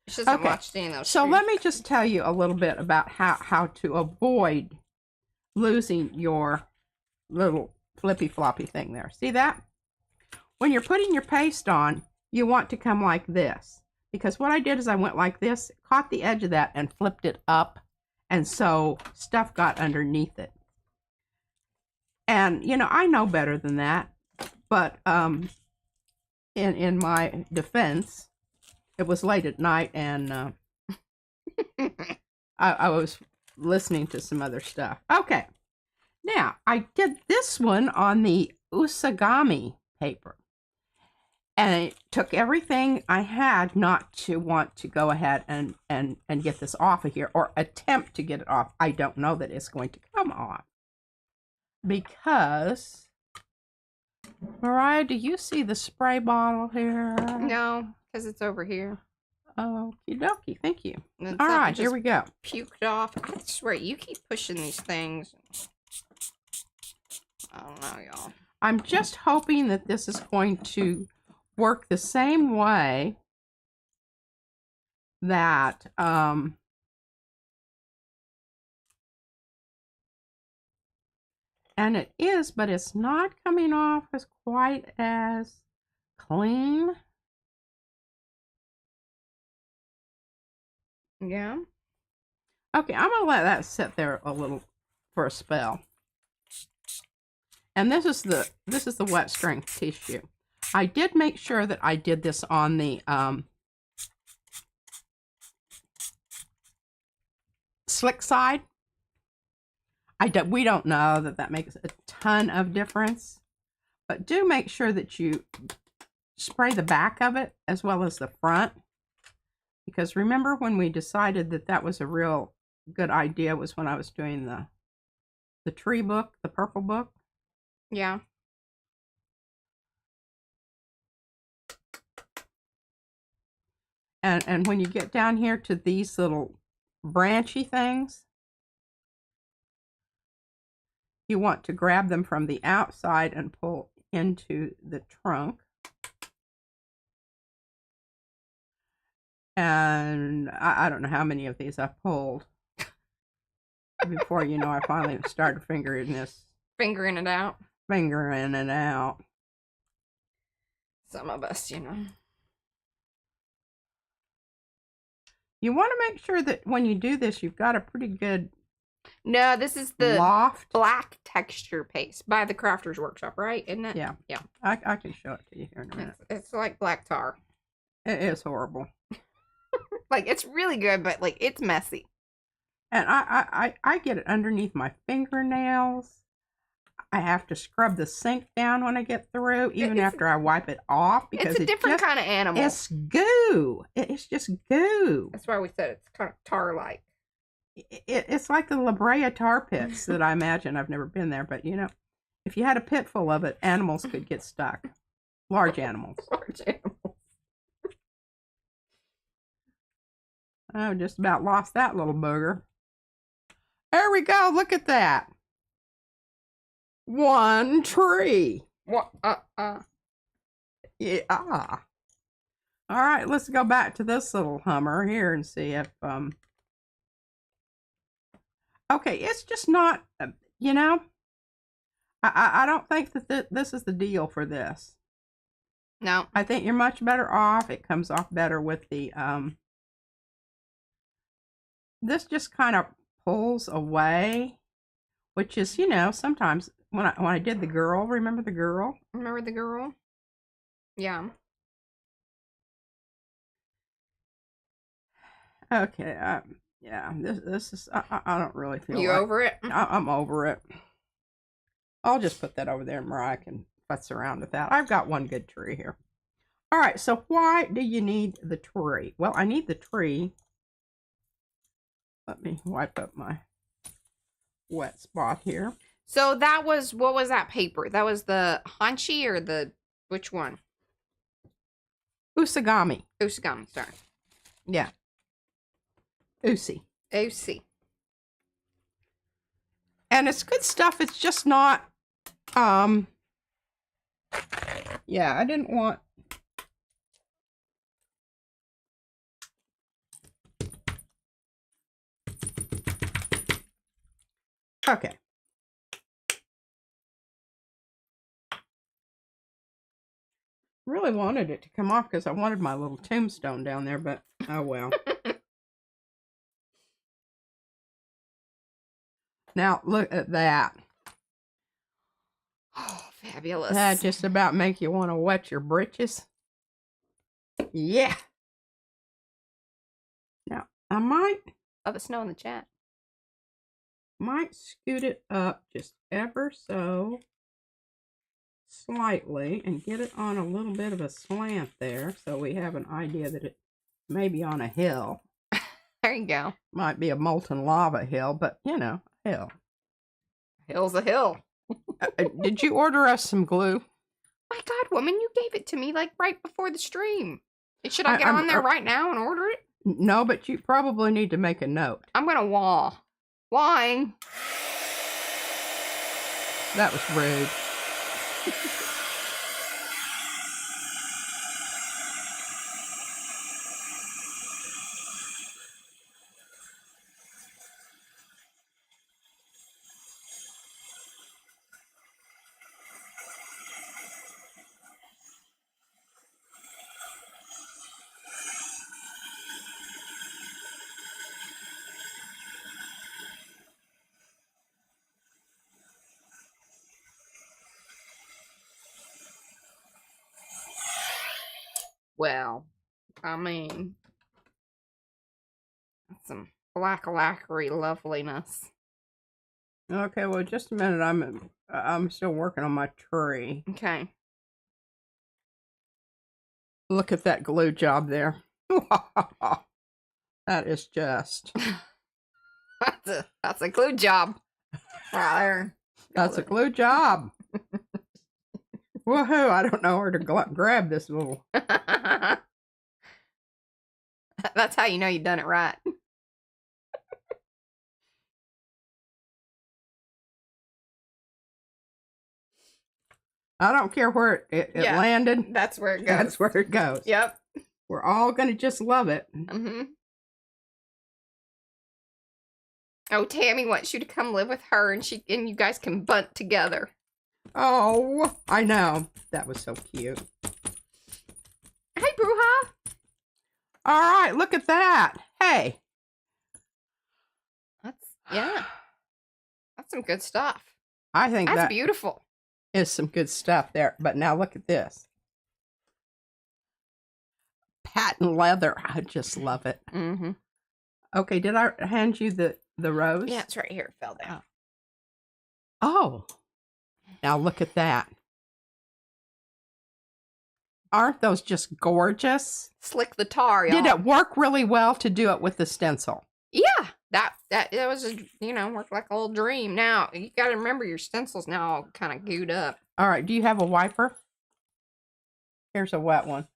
She doesn't watch any of those. So let me just tell you a little bit about how to avoid losing your little flippy floppy thing there. See that? When you're putting your paste on, you want to come like this. Because what I did is I went like this, caught the edge of that, and flipped it up. And so stuff got underneath it. And, you know, I know better than that. But in my defense, it was late at night, and I was listening to some other stuff. Okay. Now, I did this one on the Usagami paper. And it took everything I had not to want to go ahead and get this off of here, or attempt to get it off. I don't know that it's going to come off. Because, Mariah, do you see the spray bottle here? No, because it's over here. Okie dokie, thank you. And All right, here we go. Puked off. I swear, you keep pushing these things. I don't know, y'all. I'm just hoping that this is going to work the same way that and it is, but it's not coming off as quite as clean. Yeah. Okay, I'm gonna let that sit there a little for a spell. And this is the wet strength tissue. I did make sure that I did this on the slick side. We don't know that makes a ton of difference, but do make sure that you spray the back of it as well as the front, because remember when we decided that was a real good idea was when I was doing the tree book, the purple book. Yeah. And when you get down here to these little branchy things, you want to grab them from the outside and pull into the trunk. And I don't know how many of these I pulled before, you know, I finally started fingering this. Fingering it out. Fingering it out. Some of us, you know. You want to make sure that when you do this, you've got a pretty good No, this is the loft black texture paste by the Crafters Workshop, right? Isn't it? Yeah. Yeah. I can show it to you here in a minute. It's like black tar. It is horrible. Like, it's really good, but, like, it's messy. And I get it underneath my fingernails. I have to scrub the sink down when I get through, even after I wipe it off. Because it's a different kind of animal. It's goo. It's just goo. That's why we said it's kind of tar-like. It's like the La Brea tar pits that I imagine. I've never been there, but, you know, if you had a pit full of it, animals could get stuck. Large animals. Large animals. I just about lost that little booger. There we go. Look at that. One tree. What? Yeah. All right, let's go back to this little Hummer here and see if okay, it's just not, you know, I don't think that this is the deal for this. No. I think you're much better off. It comes off better with the this just kind of pulls away, which is, you know, sometimes when I did the girl, remember the girl? Remember the girl? Yeah. Okay, yeah, this is, I don't really feel You like, over it? I'm over it. I'll just put that over there and Mariah can futz around with that. I've got one good tree here. All right, so why do you need the tree? Well, I need the tree. Let me wipe up my wet spot here. So that was, what was that paper? That was the Hanshi or the, which one? Usagami. Usagami, sorry. Yeah. Usi. Usi. And it's good stuff. It's just not, yeah, I didn't want, okay. Really wanted it to come off because I wanted my little tombstone down there, but oh well. Now look at that. Oh, fabulous. That just about make you want to wet your britches. Yeah. Now I might Let us know in the chat. scoot it up just ever so slightly and get it on a little bit of a slant there so we have an idea that it may be on a hill. There you go. Might be a molten lava hill, but you know, hill. Hill's a hill. Did you order us some glue? My God, woman, you gave it to me like right before the stream. Should I get on there right now and order it? No, but you probably need to make a note. I'm gonna wall. Wine. That was rude. Well, I mean, that's some black lacquery loveliness. Okay, well, just a minute. I'm still working on my tree. Okay. Look at that glue job there. That is just. That's a glue job. Right there. That's a glue job. Woohoo! I don't know where to grab this little. That's how you know you've done it right. I don't care where it landed. That's where it goes. That's where it goes. Yep. We're all going to just love it. Mm-hmm. Oh, Tammy wants you to come live with her, and you guys can bunt together. Oh, I know. That was so cute. Hey, Bruja. All right, look at that. Hey. That's some good stuff. I think That's that beautiful. is some good stuff there. But now look at this. Patent leather. I just love it. Mm-hmm. Okay, did I hand you the rose? Yeah, it's right here. It fell down. Oh. Now look at that. Aren't those just gorgeous? Slick the tar, y'all. Did it work really well to do it with the stencil? Yeah, that was a, worked like a little dream. Now you got to remember your stencil's now all kind of gooed up. All right, do you have a wiper? Here's a wet one.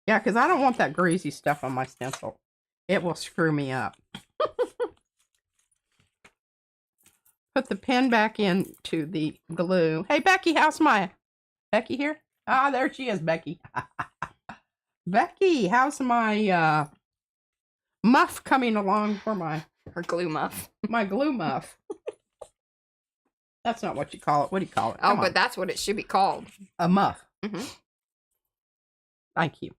Yeah, because I don't want that greasy stuff on my stencil. It will screw me up. Put the pen back into the glue. Hey, Becky, how's my... Becky here? Ah, there she is, Becky. Becky, how's my muff coming along for my... Her glue muff. My glue muff. That's not what you call it. What do you call it? Oh, but that's what it should be called. A muff. Mm-hmm. Thank you.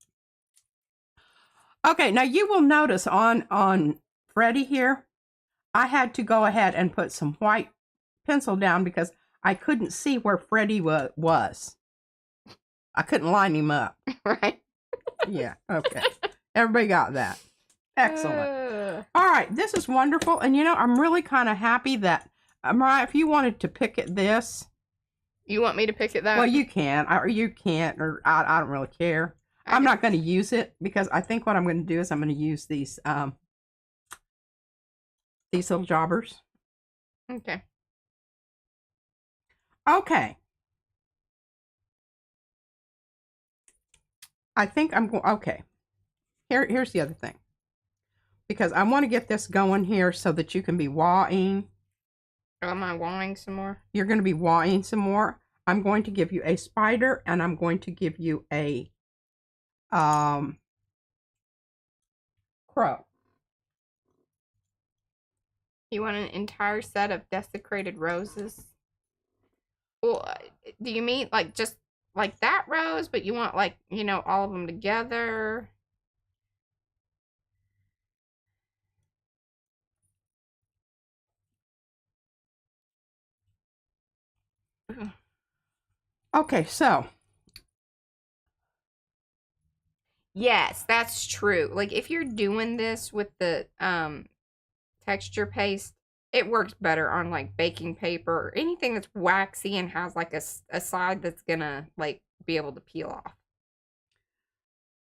Okay, now you will notice on Freddie here, I had to go ahead and put some white pencil down because I couldn't see where Freddie was. I couldn't line him up. Right. Yeah, okay. Everybody got that. Excellent. All right, this is wonderful. And, I'm really kind of happy that, Mariah, if you wanted to pick at this. You want me to pick at that? Well, you can, or you can't, or I don't really care. I'm not going to use it because I think what I'm going to do is I'm going to use these little jobbers. Okay. Okay. I think I'm going, okay. Here's the other thing. Because I want to get this going here so that you can be wawing. Am I wawing some more? You're going to be wawing some more. I'm going to give you a spider and I'm going to give you a crow. You want an entire set of desecrated roses? Well, do you mean like just like that rose, but you want like, all of them together? Okay, so. Yes, that's true. Like if you're doing this with the texture paste, it works better on like baking paper or anything that's waxy and has like a side that's gonna like be able to peel off.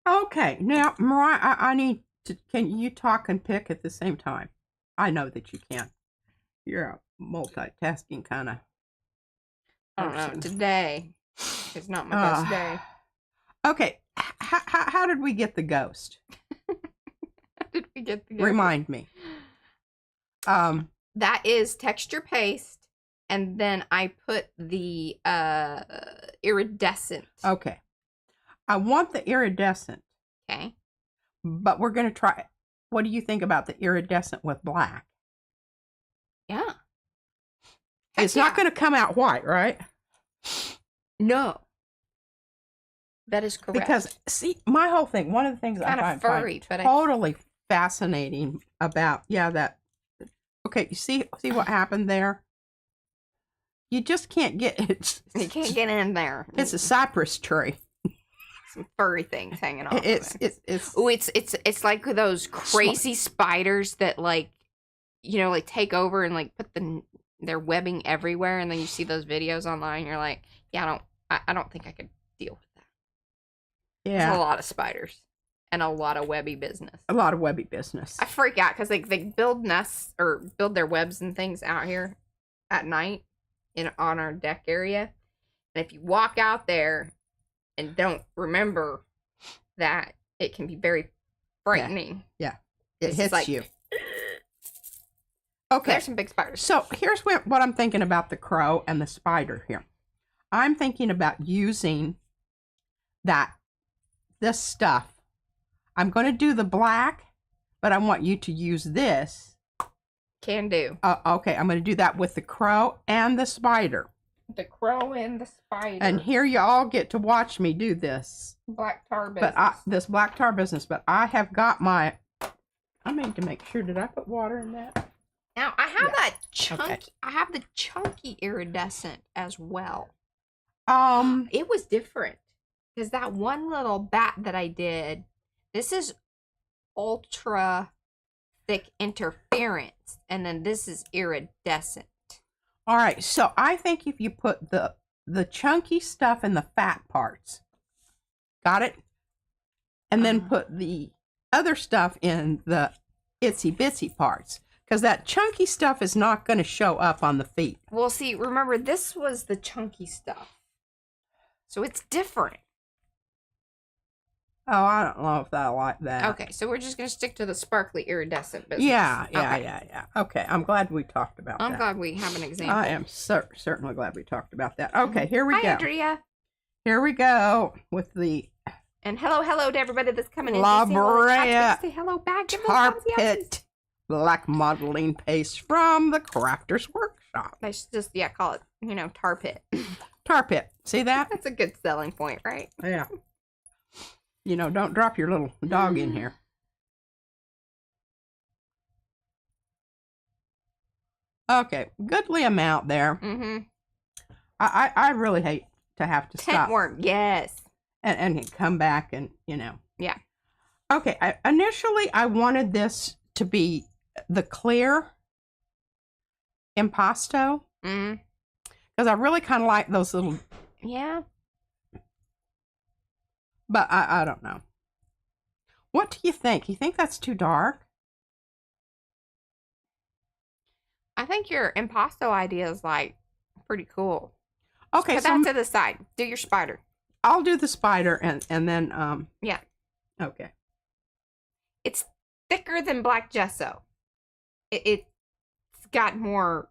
Okay, now Mariah, I need to. Can you talk and pick at the same time? I know that you can. You're a multitasking kind of. I don't know. Today is not my best day. Okay, how did we get the ghost? How did we get the ghost? Remind me. That is texture paste, and then I put the iridescent. Okay. I want the iridescent. Okay. But we're going to try. What do you think about the iridescent with black? Yeah. It's not going to come out white, right? No. That is correct. Because, see, my whole thing, one of the things kind I of find furry, but totally fascinating about, that. Okay, you see what happened there? You just can't get it. You can't get in there. It's a cypress tree. Some furry things hanging off. It's like those crazy spiders that like take over and like put their webbing everywhere, and then you see those videos online. You're like, yeah, I don't think I could deal with that. Yeah, it's a lot of spiders and a lot of webby business. A lot of webby business. I freak out because they build nests or build their webs and things out here at night on our deck area, and if you walk out there and don't remember that, it can be very frightening. Yeah. It hits like, you. Okay. There's some big spiders. So here's what I'm thinking about the crow and the spider here. I'm thinking about using this stuff. I'm going to do the black, but I want you to use this. Can do. Okay, I'm going to do that with the crow and the spider. The crow and the spider. And here you all get to watch me do this. Black tar business. But this black tar business. But I have got my. I need to make sure. Did I put water in that? Now I have that chunky. Okay. I have the chunky iridescent as well. It was different because that one little bat that I did. This is ultra thick interference, and then this is iridescent. All right, so I think if you put the chunky stuff in the fat parts, got it? And then put the other stuff in the itsy bitsy parts. Because that chunky stuff is not going to show up on the feet. Well, see, remember, this was the chunky stuff. So it's different. Oh, I don't know if I like that. Okay, so we're just going to stick to the sparkly iridescent business. Yeah. Okay, I'm glad we talked about that. I'm glad we have an example. I am certainly glad we talked about that. Okay, here we Hi, go. Andrea. Here we go with the And hello to everybody that's coming in. Mariah Say hello back. Give tar those thumbs up. pit black modeling paste from the Crafter's Workshop. I should just, call it, tar pit. Tar pit. See that? That's a good selling point, right? Yeah. Don't drop your little dog in here. Okay, goodly amount there. Mm-hmm. I really hate to have to stop. Worm, yes. And come back and, Yeah. Okay, initially I wanted this to be the clear impasto. Mm-hmm. Because I really kind of like those little... Yeah. But I don't know. What do you think? You think that's too dark? I think your impasto idea is, pretty cool. Okay, Put so that to the side. Do your spider. I'll do the spider and then... Yeah. Okay. It's thicker than black gesso. It's got more,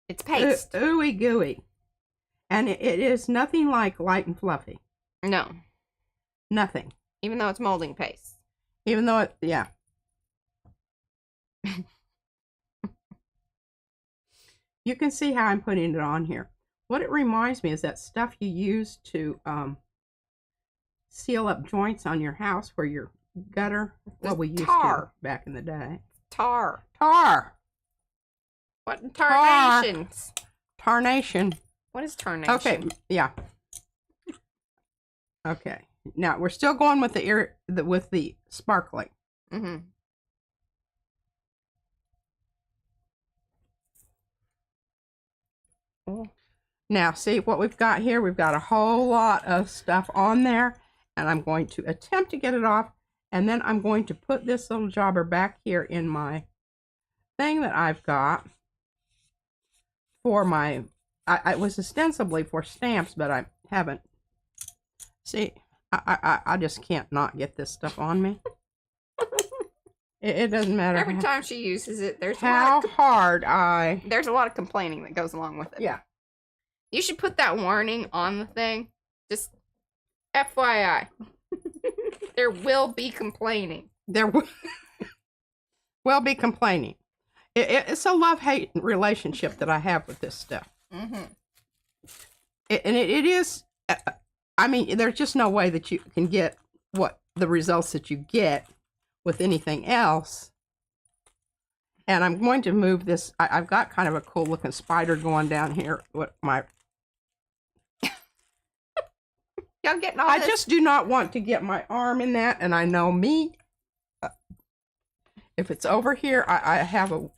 it's paste. Ooey gooey. And it is nothing like light and fluffy. No. Nothing. Even though it's molding paste. Even though it... Yeah. You can see how I'm putting it on here. What it reminds me is that stuff you use to seal up joints on your house where your gutter... Well, we used to back in the day. Tar. What? Tarnations. Tarnation. What is tarnation? Okay, yeah. Okay. Now we're still going with the sparkly. Mm-hmm. Oh. Now see what we've got here. We've got a whole lot of stuff on there, and I'm going to attempt to get it off, and then I'm going to put this little jobber back here in my thing that I've got for my... it was ostensibly for stamps, but I haven't. See, I just can't not get this stuff on me. It doesn't matter. Every time she uses it, there's how hard there's a lot of complaining that goes along with it. Yeah. You should put that warning on the thing. Just FYI. There will be complaining. There will be complaining. It's a love-hate relationship that I have with this stuff. Mm-hmm. And it is... I mean, there's just no way that you can get the results that you get with anything else. And I'm going to move this. I've got kind of a cool looking spider going down here. Y'all getting all I this? just do not want to get my arm in that. And I know me. If it's over here, I have a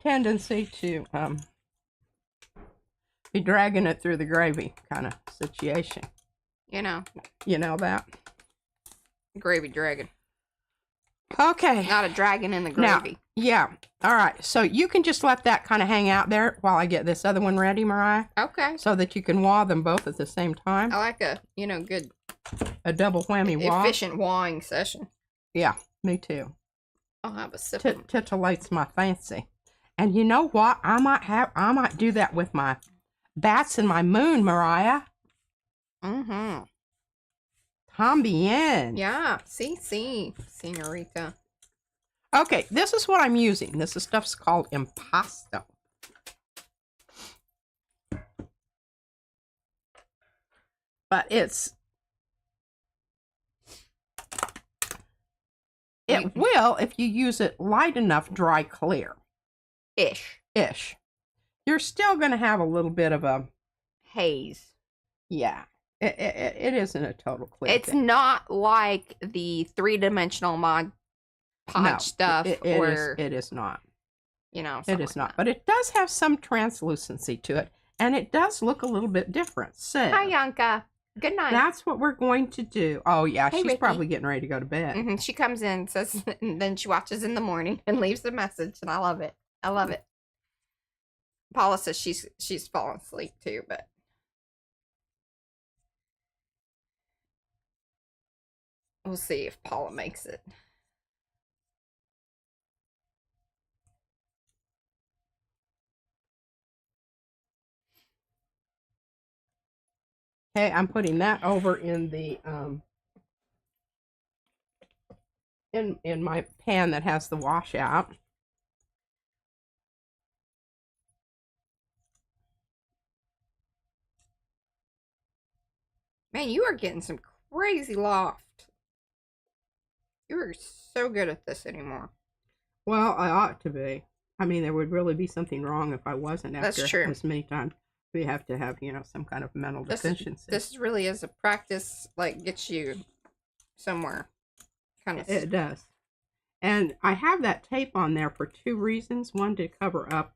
tendency to be dragging it through the gravy kind of situation. You know that? Gravy dragon. Okay. Not a dragon in the gravy. Now, yeah. All right. So you can just let that kind of hang out there while I get this other one ready, Mariah. Okay. So that you can waw them both at the same time. I like a, good... A double whammy waw. Efficient wawing session. Yeah, me too. I'll have a sip. Titillates my fancy. And you know what? I might do that with my bats and my moon, Mariah. Mm-hmm. Tambien. Yeah. See, senorita. Okay, this is what I'm using. This stuff's called impasto. But it will, if you use it light enough, dry clear. Ish. You're still going to have a little bit of a... haze. Yeah. It isn't a total clear It's thing. not like the three-dimensional Mod Podge stuff. It is not. It is not. But it does have some translucency to it. And it does look a little bit different. So, hi, Yanka. Good night. That's what we're going to do. Oh, yeah, Hey, she's Ricky. probably getting ready to go to bed. She comes in, says, and then she watches in the morning and leaves a message, and I love it. I love it. Paula says she's fallen asleep too, but we'll see if Paula makes it. Okay, I'm putting that over in the in my pan that has the washout. Man, you are getting some crazy loft. You're so good at this anymore. Well, I ought to be. I mean, there would really be something wrong if I wasn't after That's true. as many times. We have to have, some kind of mental deficiency. This really is a practice, like, gets you somewhere. Kind of. It does. And I have that tape on there for two reasons. One, to cover up,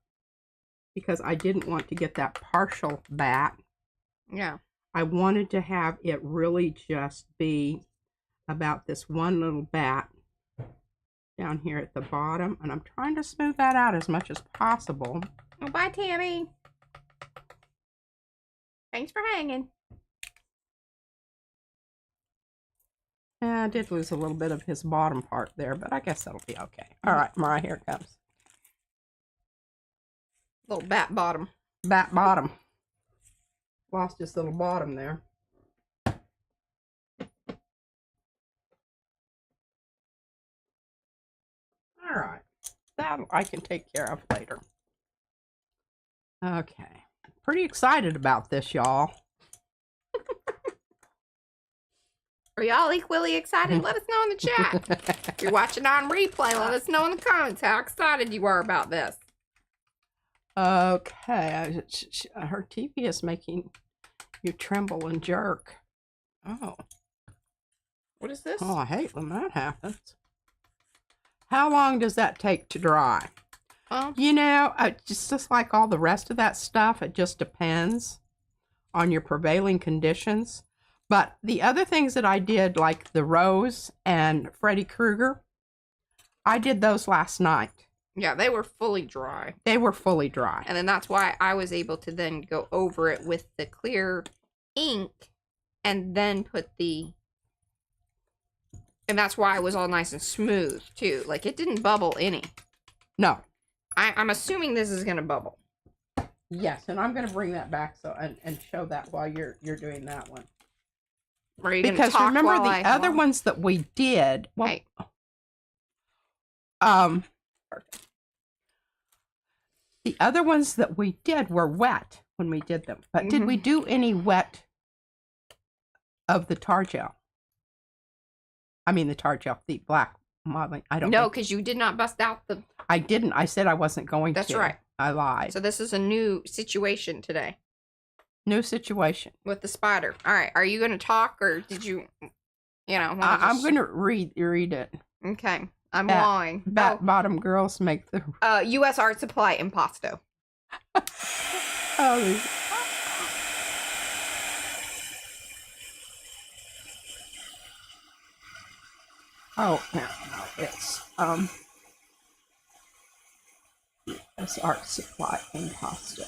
because I didn't want to get that partial batt. Yeah. I wanted to have it really just be about this one little batt down here at the bottom. And I'm trying to smooth that out as much as possible. Oh, bye, Tammy. Thanks for hanging. Yeah, I did lose a little bit of his bottom part there, but I guess that'll be okay. All right, Mariah, here it comes. Little bat bottom. Bat bottom. Lost his little bottom there. All right, that I can take care of later. Okay, pretty excited about this, y'all. Are y'all equally excited? Let us know in the chat. If you're watching on replay, let us know in the comments how excited you are about this. Okay, her TV is making you tremble and jerk. Oh. What is this? Oh, I hate when that happens. How long does that take to dry? Just like all the rest of that stuff, it just depends on your prevailing conditions. But the other things that I did, like the Rose and Freddy Krueger, I did those last night. Yeah, they were fully dry. They were fully dry. And then that's why I was able to then go over it with the clear ink and then put the... And that's why it was all nice and smooth, too. Like, it didn't bubble any. No. I'm assuming this is going to bubble. Yes, and I'm going to bring that back and show that while you're doing that one. Are you because talk remember while the other ones that we did. Well, hey. The other ones that we did were wet when we did them. But did we do any wet of the tar gel? I mean the tar gel, the black modeling. I don't know. No, because you did not bust out the... I didn't. I said I wasn't going to. That's right. I lied. So this is a new situation today. New situation. With the spider. All right. Are you going to talk or did you, I'm going to read it. Okay. I'm lying. Bottom girls make the... U.S. Art Supply Impasto. Oh, no, it's, U.S. Art Supply Impasto.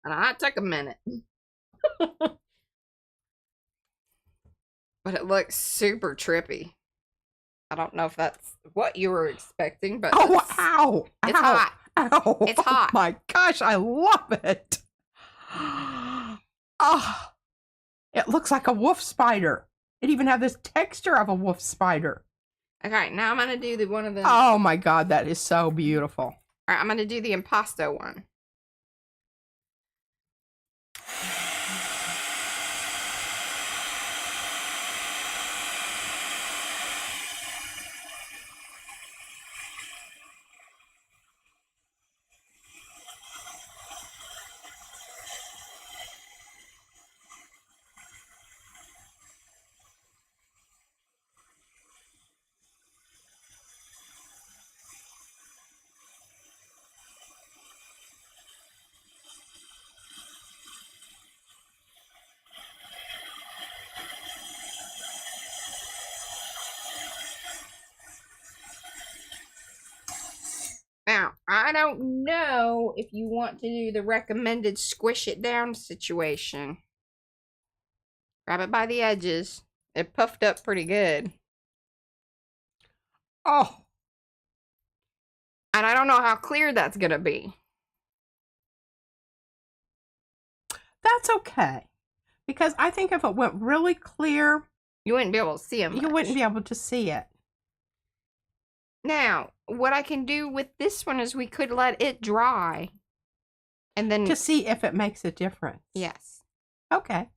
And I took a minute. But it looks super trippy. I don't know if that's what you were expecting, but... Oh, ow! It's hot. Ow! It's hot. Oh my gosh, I love it! Oh, it looks like a wolf spider. It even has this texture of a wolf spider. Okay, now I'm going to do the one of the... Oh my god, that is so beautiful. All right, I'm going to do the impasto one. don't know if you want to do the recommended squish it down situation. Grab it by the edges. It puffed up pretty good. Oh. And I don't know how clear that's going to be. That's okay. Because I think if it went really clear, you wouldn't be able to see them. You wouldn't be able to see it. Now, what I can do with this one is we could let it dry. And then... to see if it makes a difference. Yes. Okay.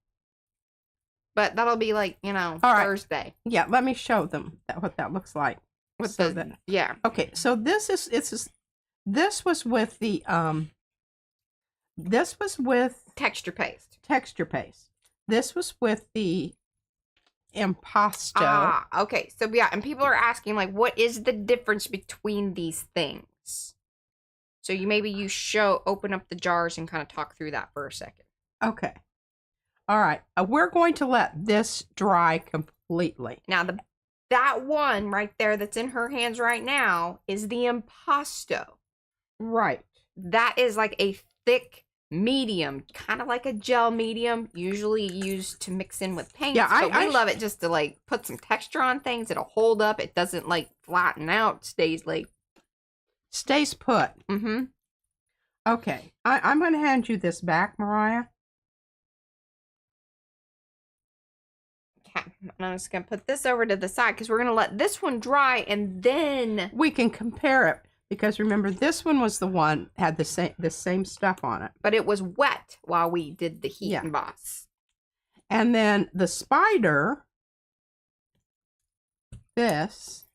But that'll be like, you know, all right. Thursday. Yeah, let me show them what that looks like. With so yeah. Okay, so this was with the this was with texture paste. Texture paste. This was with the impasto. Ah, okay. So yeah, and people are asking like, what is the difference between these things? So you open up the jars and kind of talk through that for a second. Okay. All right. We're going to let this dry completely. Now that one right there that's in her hands right now is the impasto. Right. That is like a thick medium, kind of like a gel medium, usually used to mix in with paints. Yeah, but we love it just to like put some texture on things. It'll hold up. It doesn't like flatten out. Stays put. Mm-hmm. Okay. I'm going to hand you this back, Mariah. And I'm just going to put this over to the side because we're going to let this one dry and then we can compare it, because remember this one was the one had the same stuff on it, but it was wet while we did the heat emboss. And then the spider, this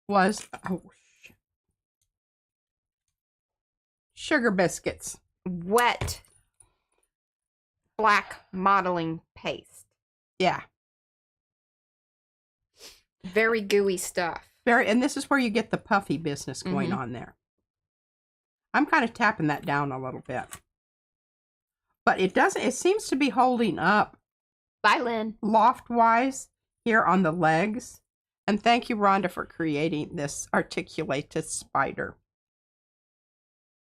was sugar biscuits, wet black modeling paste. Yeah. Very gooey stuff. And this is where you get the puffy business going on there. I'm kind of tapping that down a little bit. But it seems to be holding up. Bye, Lynn. Loft-wise here on the legs. And thank you, Rhonda, for creating this articulated spider.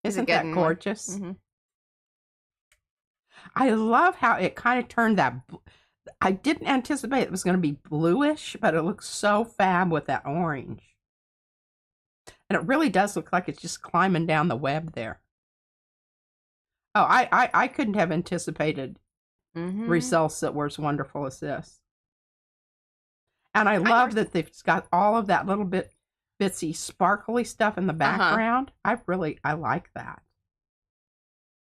Isn't that gorgeous? Mm-hmm. I love how it kind of turned that... I didn't anticipate it was going to be bluish, but it looks so fab with that orange. And it really does look like it's just climbing down the web there. Oh, I couldn't have anticipated results that were as wonderful as this. And I love that they've got all of that little bitsy sparkly stuff in the background. I like that.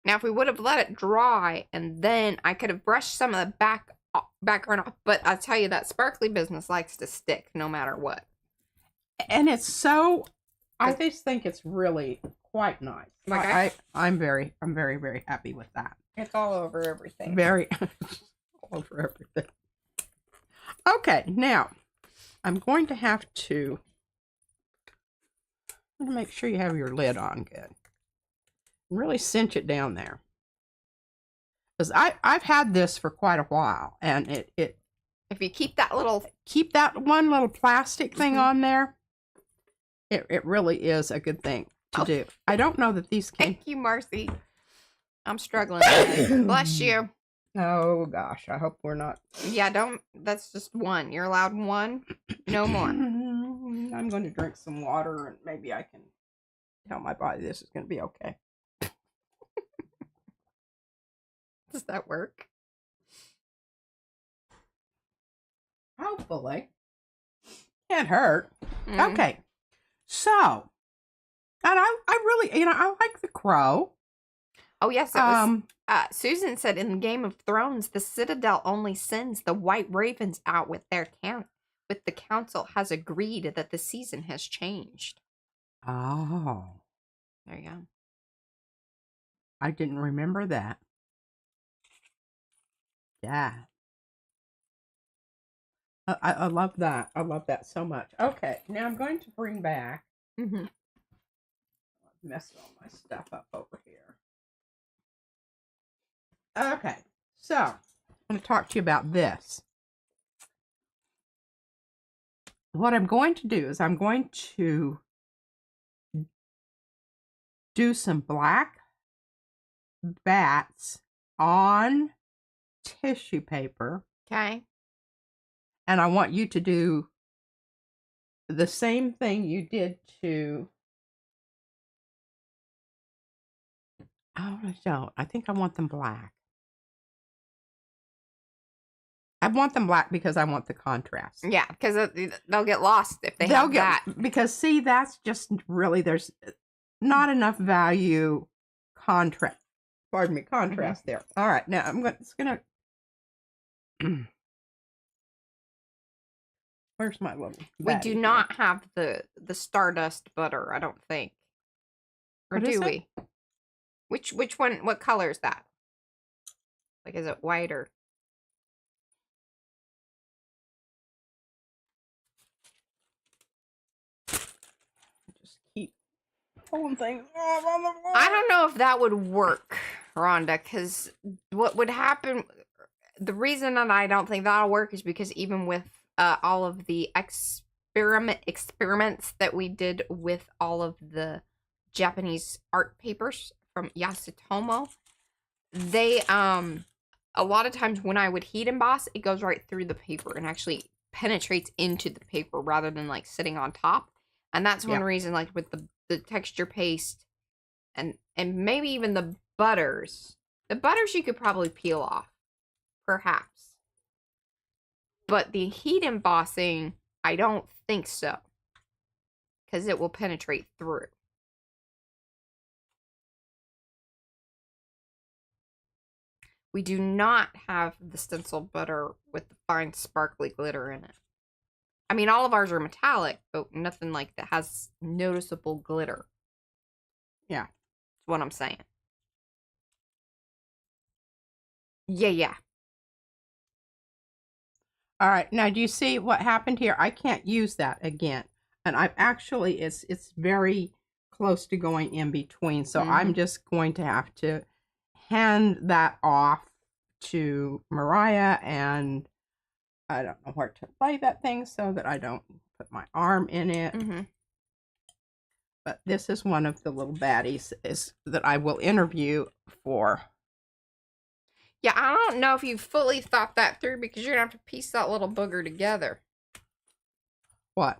Now, if we would have let it dry and then I could have brushed some of the background off, but I tell you, that sparkly business likes to stick no matter what. And it's so, I just think it's really quite nice. Like I'm very, very happy with that. It's all over everything. Very all over everything. Okay, now I'm going to have to make sure you have your lid on good. Really cinch it down there. Because I've had this for quite a while, and it if you keep that one little plastic thing on there, it really is a good thing to do. I don't know that these can. Thank you, Marcy. I'm struggling. Bless you. Oh gosh, I hope we're not. Yeah, that's just one. You're allowed one, no more. I'm going to drink some water, and maybe I can tell my body this is going to be okay. Does that work? Hopefully. Can't hurt. Okay. So, and I really, I like the crow. Oh, yes. It was, Susan said in Game of Thrones, the Citadel only sends the White Ravens out with the council has agreed that the season has changed. Oh. There you go. I didn't remember that. Yeah. I love that. I love that so much. Okay, now I'm going to bring back. Messed all my stuff up over here. Okay, so I'm going to talk to you about this. What I'm going to do is I'm going to do some black bats on tissue paper. Okay. And I want you to do the same thing you did to... Oh, I don't. I think I want them black. I want them black because I want the contrast. Yeah, because they'll get lost if they have that. Because, see, that's just really, there's not enough value contrast. Pardon me, contrast there. All right, now I'm going to... Where's my little... We do not have the stardust butter, I don't think. Or do we? Which one? What color is that? Like, is it white or... Just keep pulling things off on the floor. I don't know if that would work, Rhonda, because what would happen... The reason that I don't think that'll work is because even with all of the experiments that we did with all of the Japanese art papers from Yasutomo, they a lot of times when I would heat emboss, it goes right through the paper and actually penetrates into the paper rather than like sitting on top. And that's one reason, like with the texture paste and maybe even the butters you could probably peel off, perhaps. But the heat embossing, I don't think so, because it will penetrate through. We do not have the stencil butter with the fine sparkly glitter in it. I mean, all of ours are metallic, but nothing like that has noticeable glitter. Yeah. That's what I'm saying. Yeah. All right, now do you see what happened here? I can't use that again. And I'm actually, it's very close to going in between. So I'm just going to have to hand that off to Mariah, and I don't know where to lay that thing so that I don't put my arm in it. But this is one of the little baddies that I will interview for. Yeah, I don't know if you fully thought that through, because you're going to have to piece that little booger together. What?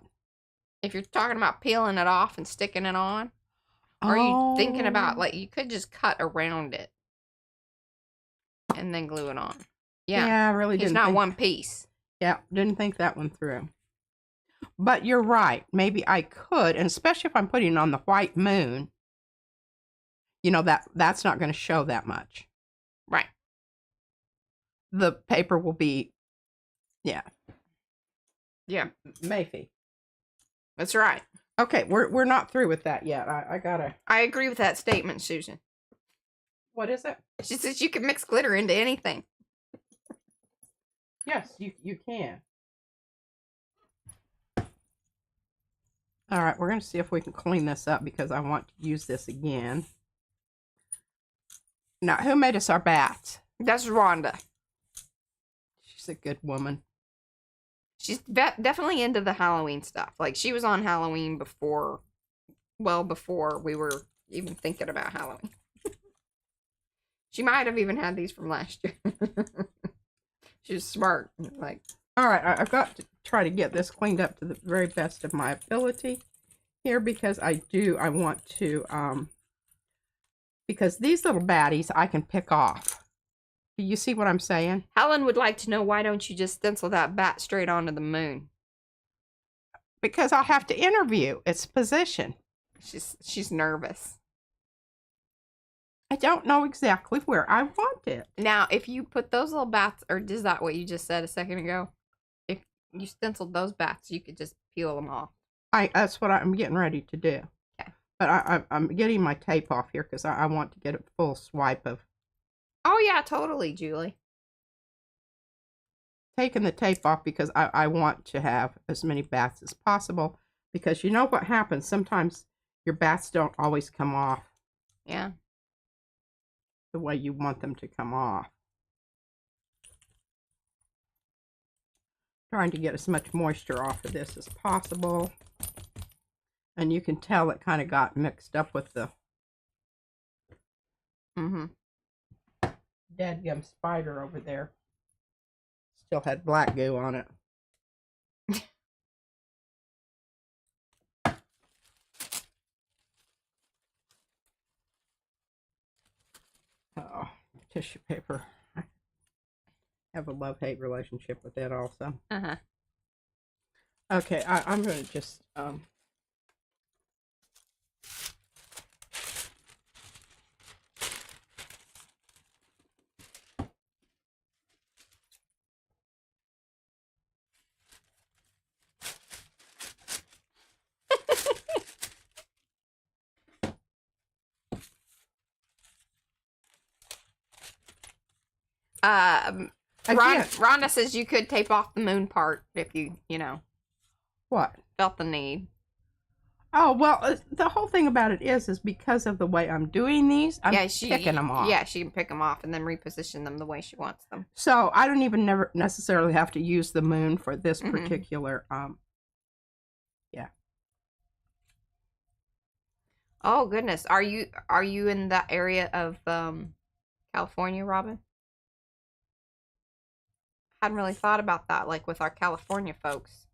If you're talking about peeling it off and sticking it on. Or are you thinking about, like, you could just cut around it and then glue it on. Yeah, I really didn't. It's not one piece. Yeah, didn't think that one through. But you're right. Maybe I could, and especially if I'm putting it on the white moon, you know, that's not going to show that much. Right. The paper will be, yeah. Maybe. That's right. Okay, we're not through with that yet. I gotta... I agree with that statement, Susan. What is it? She says you can mix glitter into anything. Yes, you can. All right, we're going to see if we can clean this up because I want to use this again. Now, who made us our bats? That's Rhonda. She's a good woman. She's definitely into the Halloween stuff. Like, she was on Halloween before we were even thinking about Halloween. She might have even had these from last year. She's smart. Like, all right, I've got to try to get this cleaned up to the very best of my ability here, because I want to, because these little baddies I can pick off. Do you see what I'm saying? Helen would like to know, why don't you just stencil that bat straight onto the moon? Because I'll have to interview its position. She's nervous. I don't know exactly where I want it. Now, if you put those little bats, or is that what you just said a second ago? If you stenciled those bats, you could just peel them off. That's what I'm getting ready to do. Okay. But I'm getting my tape off here because I want to get a full swipe of... Oh, yeah, totally, Julie. Taking the tape off because I want to have as many bats as possible, because you know what happens? Sometimes your bats don't always come off. Yeah. The way you want them to come off. Trying to get as much moisture off of this as possible. And you can tell it kind of got mixed up with the Mm-hmm. Dadgum spider over there still had black goo on it. Oh, tissue paper. I have a love-hate relationship with it also. Uh-huh. Okay, I'm going to just Rhonda says you could tape off the moon part if you what? felt the need. Oh, well, the whole thing about it is because of the way I'm doing these, I'm picking them off. Yeah, she can pick them off and then reposition them the way she wants them. So I don't even never necessarily have to use the moon for this particular, yeah. Oh, goodness. Are you in that area of California, Robin? Hadn't really thought about that, like with our California folks.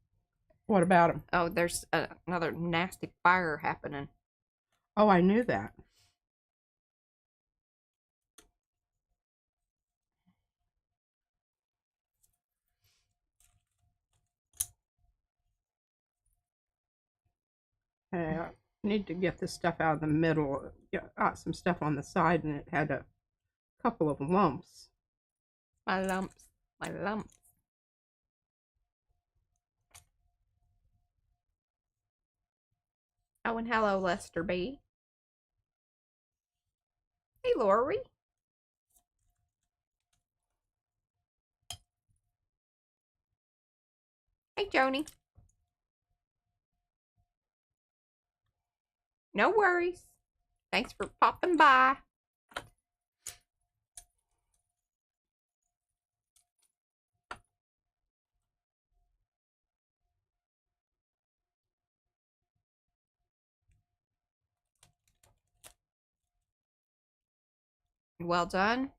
What about them? Oh, there's another nasty fire happening. Oh, I knew that. Hey, I need to get this stuff out of the middle. Got some stuff on the side, and it had a couple of lumps. My lumps. My lumps. Oh, and hello, Lester B. Hey, Lori. Hey, Joni. No worries. Thanks for popping by. Well done.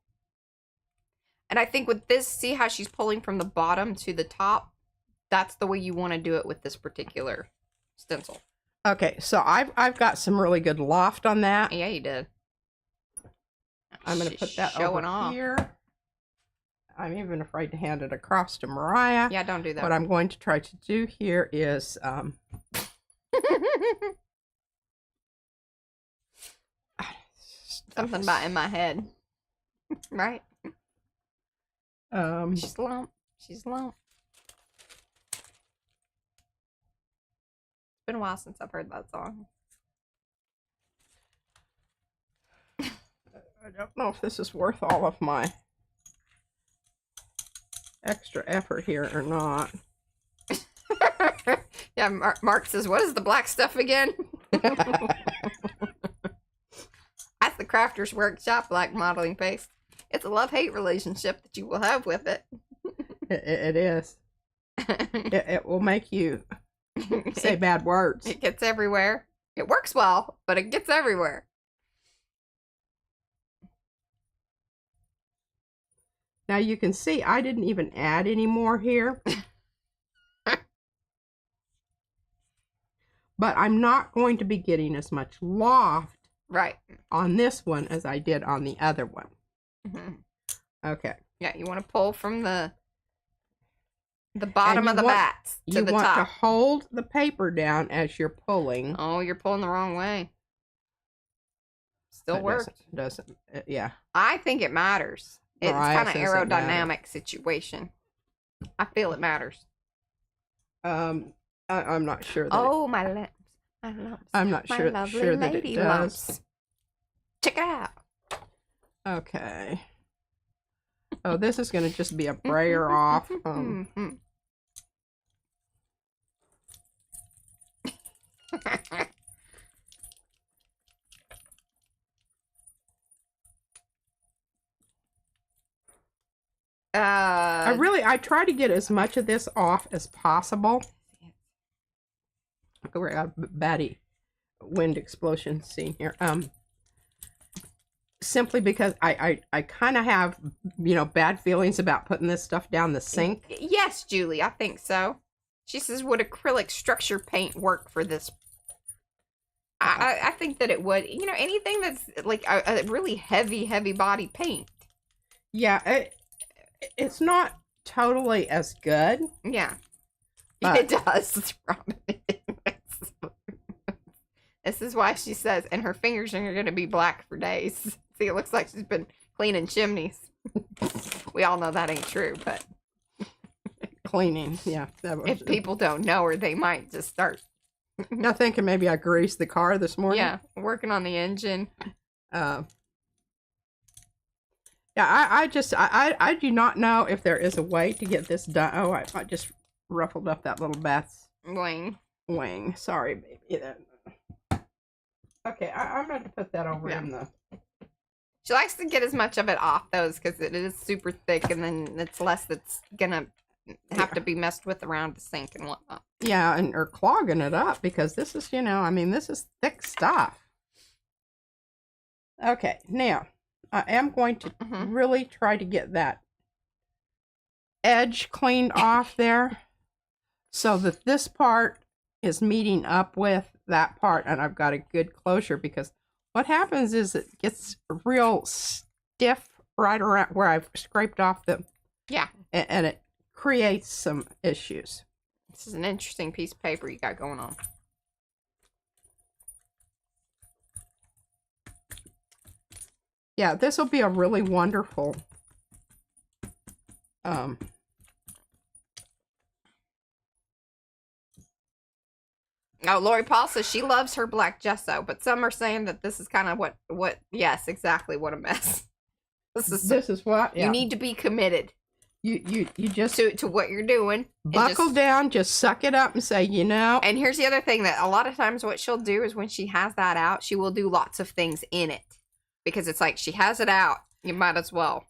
And I think with this, see how she's pulling from the bottom to the top? That's the way you want to do it with this particular stencil. Okay, so I've got some really good loft on that. Yeah, you did. I'm going to put that over here. I'm even afraid to hand it across to Mariah. Yeah, don't do that. What I'm going to try to do here is something about in my head. Right? She's lump. She's lump. It's been a while since I've heard that song. I don't know if this is worth all of my extra effort here or not. Yeah, Mark says, what is the black stuff again? That's the Crafter's Workshop black modeling paste. It's a love-hate relationship that you will have with it. It is. It will make you say bad words. It gets everywhere. It works well, but it gets everywhere. Now you can see I didn't even add any more here. But I'm not going to be getting as much loft on this one as I did on the other one. Okay. Yeah, you want to pull from the bottom of the bats to the top. You want to hold the paper down as you're pulling. Oh, you're pulling the wrong way. Still works. Doesn't yeah. I think it matters. It's kind of aerodynamic situation. I feel it matters. I'm not sure that. Oh, my lumps. My lumps. I'm not sure that it does. Lumps. Check it out. Okay. Oh, this is going to just be a brayer off. I try to get as much of this off as possible. We're at a batty wind explosion scene here. simply because I kind of have, bad feelings about putting this stuff down the sink. Yes, Julie, I think so. She says, would acrylic structure paint work for this? I think that it would. Anything that's like a really heavy body paint. Yeah, it's not totally as good. Yeah. But it does. This is why she says, and her fingers are going to be black for days. See, it looks like she's been cleaning chimneys. We all know that ain't true, but cleaning, yeah. If people don't know her, they might just start. I'm thinking maybe I greased the car this morning. Yeah, working on the engine. Yeah, I do not know if there is a way to get this done. Oh, I just ruffled up that little Beth's wing. Sorry, baby. Okay, I'm going to put that over in the... She likes to get as much of it off those because it is super thick, and then it's less that's going to have to be messed with around the sink and whatnot. Yeah, or clogging it up because this is, this is thick stuff. Okay, now I am going to really try to get that edge cleaned off there so that this part is meeting up with that part and I've got a good closure, because what happens is it gets real stiff right around where I've scraped off the... Yeah. And it creates some issues. This is an interesting piece of paper you got going on. Yeah, this will be a really wonderful Oh, Lori Paul says she loves her black gesso, but some are saying that this is kind of what yes, exactly, what a mess. This is what? Yeah. You need to be committed. You just to what you're doing. Buckle down, just suck it up and say, And here's the other thing, that a lot of times what she'll do is when she has that out, she will do lots of things in it. Because it's like she has it out. You might as well.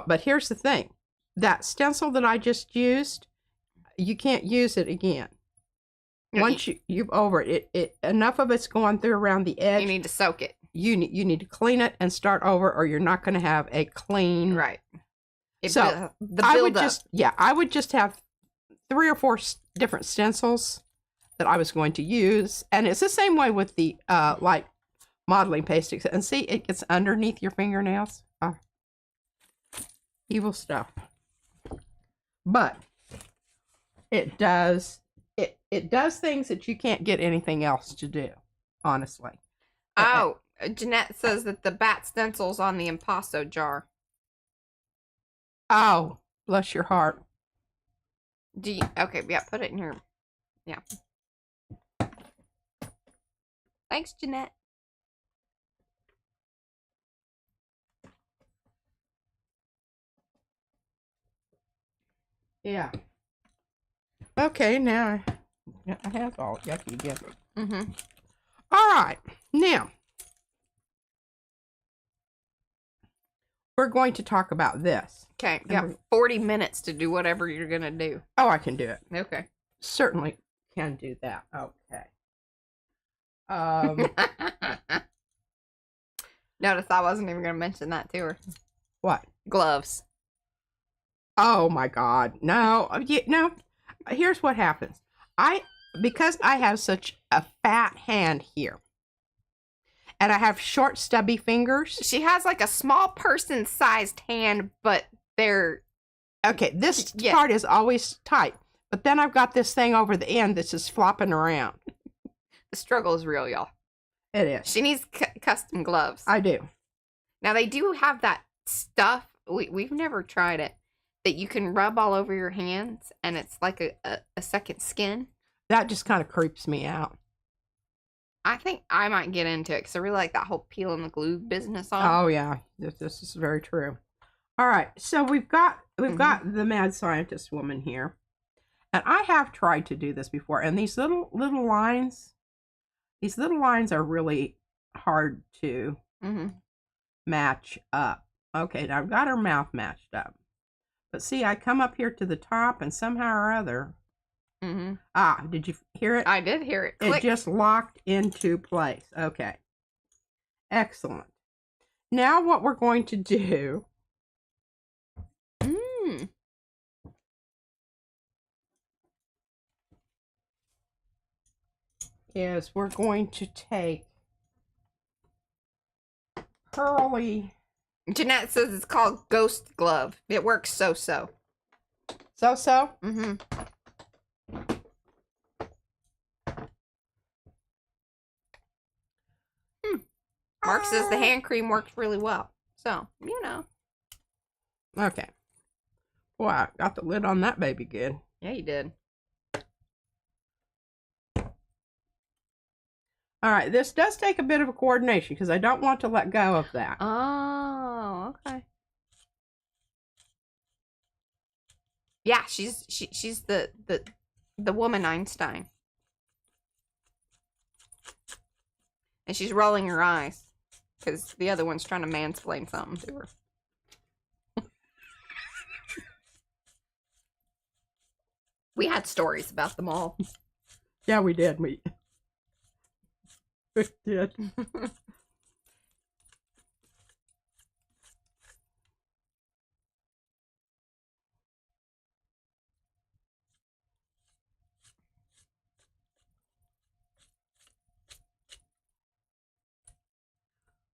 But here's the thing. That stencil that I just used, you can't use it again. Once you've over it, enough of it's going through around the edge. You need to soak it. You need to clean it and start over, or you're not going to have a clean. Right. So I would just have 3 or 4 different stencils that I was going to use, and it's the same way with the like modeling paste. And see, it gets underneath your fingernails. Evil stuff. But it does. It does things that you can't get anything else to do, honestly. Oh, Jeanette says that the bat stencil's on the Impasto jar. Oh, bless your heart. Okay, yeah, put it in here. Yeah. Thanks, Jeanette. Yeah. Okay, now I have all yucky again. All right, now we're going to talk about this. Okay, you got 40 minutes to do whatever you're gonna do. Oh, I can do it. Okay. Certainly can do that. Okay. Notice I wasn't even gonna mention that to her. What? Gloves. Oh my God, no. No. Here's what happens. Because I have such a fat hand here, and I have short, stubby fingers. She has like a small person-sized hand, but they're... Okay, this part is always tight, but then I've got this thing over the end that's just flopping around. The struggle is real, y'all. It is. She needs custom gloves. I do. Now, they do have that stuff. We've never tried it. That you can rub all over your hands, and it's like a second skin. That just kind of creeps me out. I think I might get into it, because I really like that whole peel and the glue business on. Oh, yeah. This is very true. All right. So we've got the mad scientist woman here. And I have tried to do this before. And these little lines, are really hard to match up. Okay, now I've got her mouth matched up. But see, I come up here to the top, and somehow or other... did you hear it? I did hear it. Click. It just locked into place. Okay. Excellent. Now what we're going to do is we're going to take Pearly. Jeanette says it's called Ghost Glove. It works so-so. So-so? Mm-hmm. Mark says the hand cream works really well. So, you know. Okay. Boy, I got the lid on that baby good. Yeah, you did. All right, this does take a bit of a coordination because I don't want to let go of that. Oh, okay. Yeah, she's the woman Einstein. And she's rolling her eyes because the other one's trying to mansplain something to her. We had stories about them all. Yeah, we did. We did.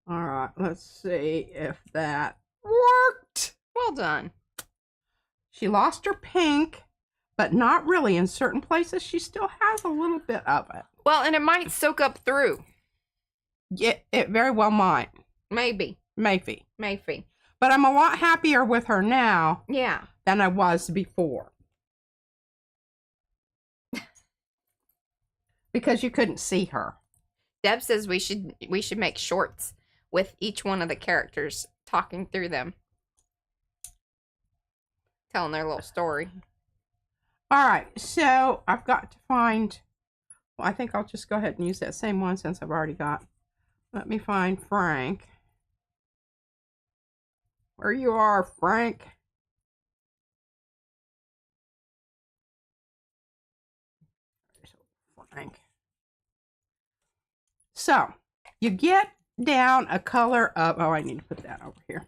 All right, let's see if that worked. Well done. She lost her pink, but not really. In certain places, she still has a little bit of it. Well, and it might soak up through. Yeah, it very well might. Maybe. Maybe. Maybe. But I'm a lot happier with her now Yeah. than I was before. Because you couldn't see her. Deb says we should make shorts with each one of the characters talking through them. Telling their little story. All right, so I've got to find, well, I think I'll just go ahead and use that same one since I've already got. Let me find Frank. Where you are, Frank? Frank. So, you get down a color of, oh, I need to put that over here.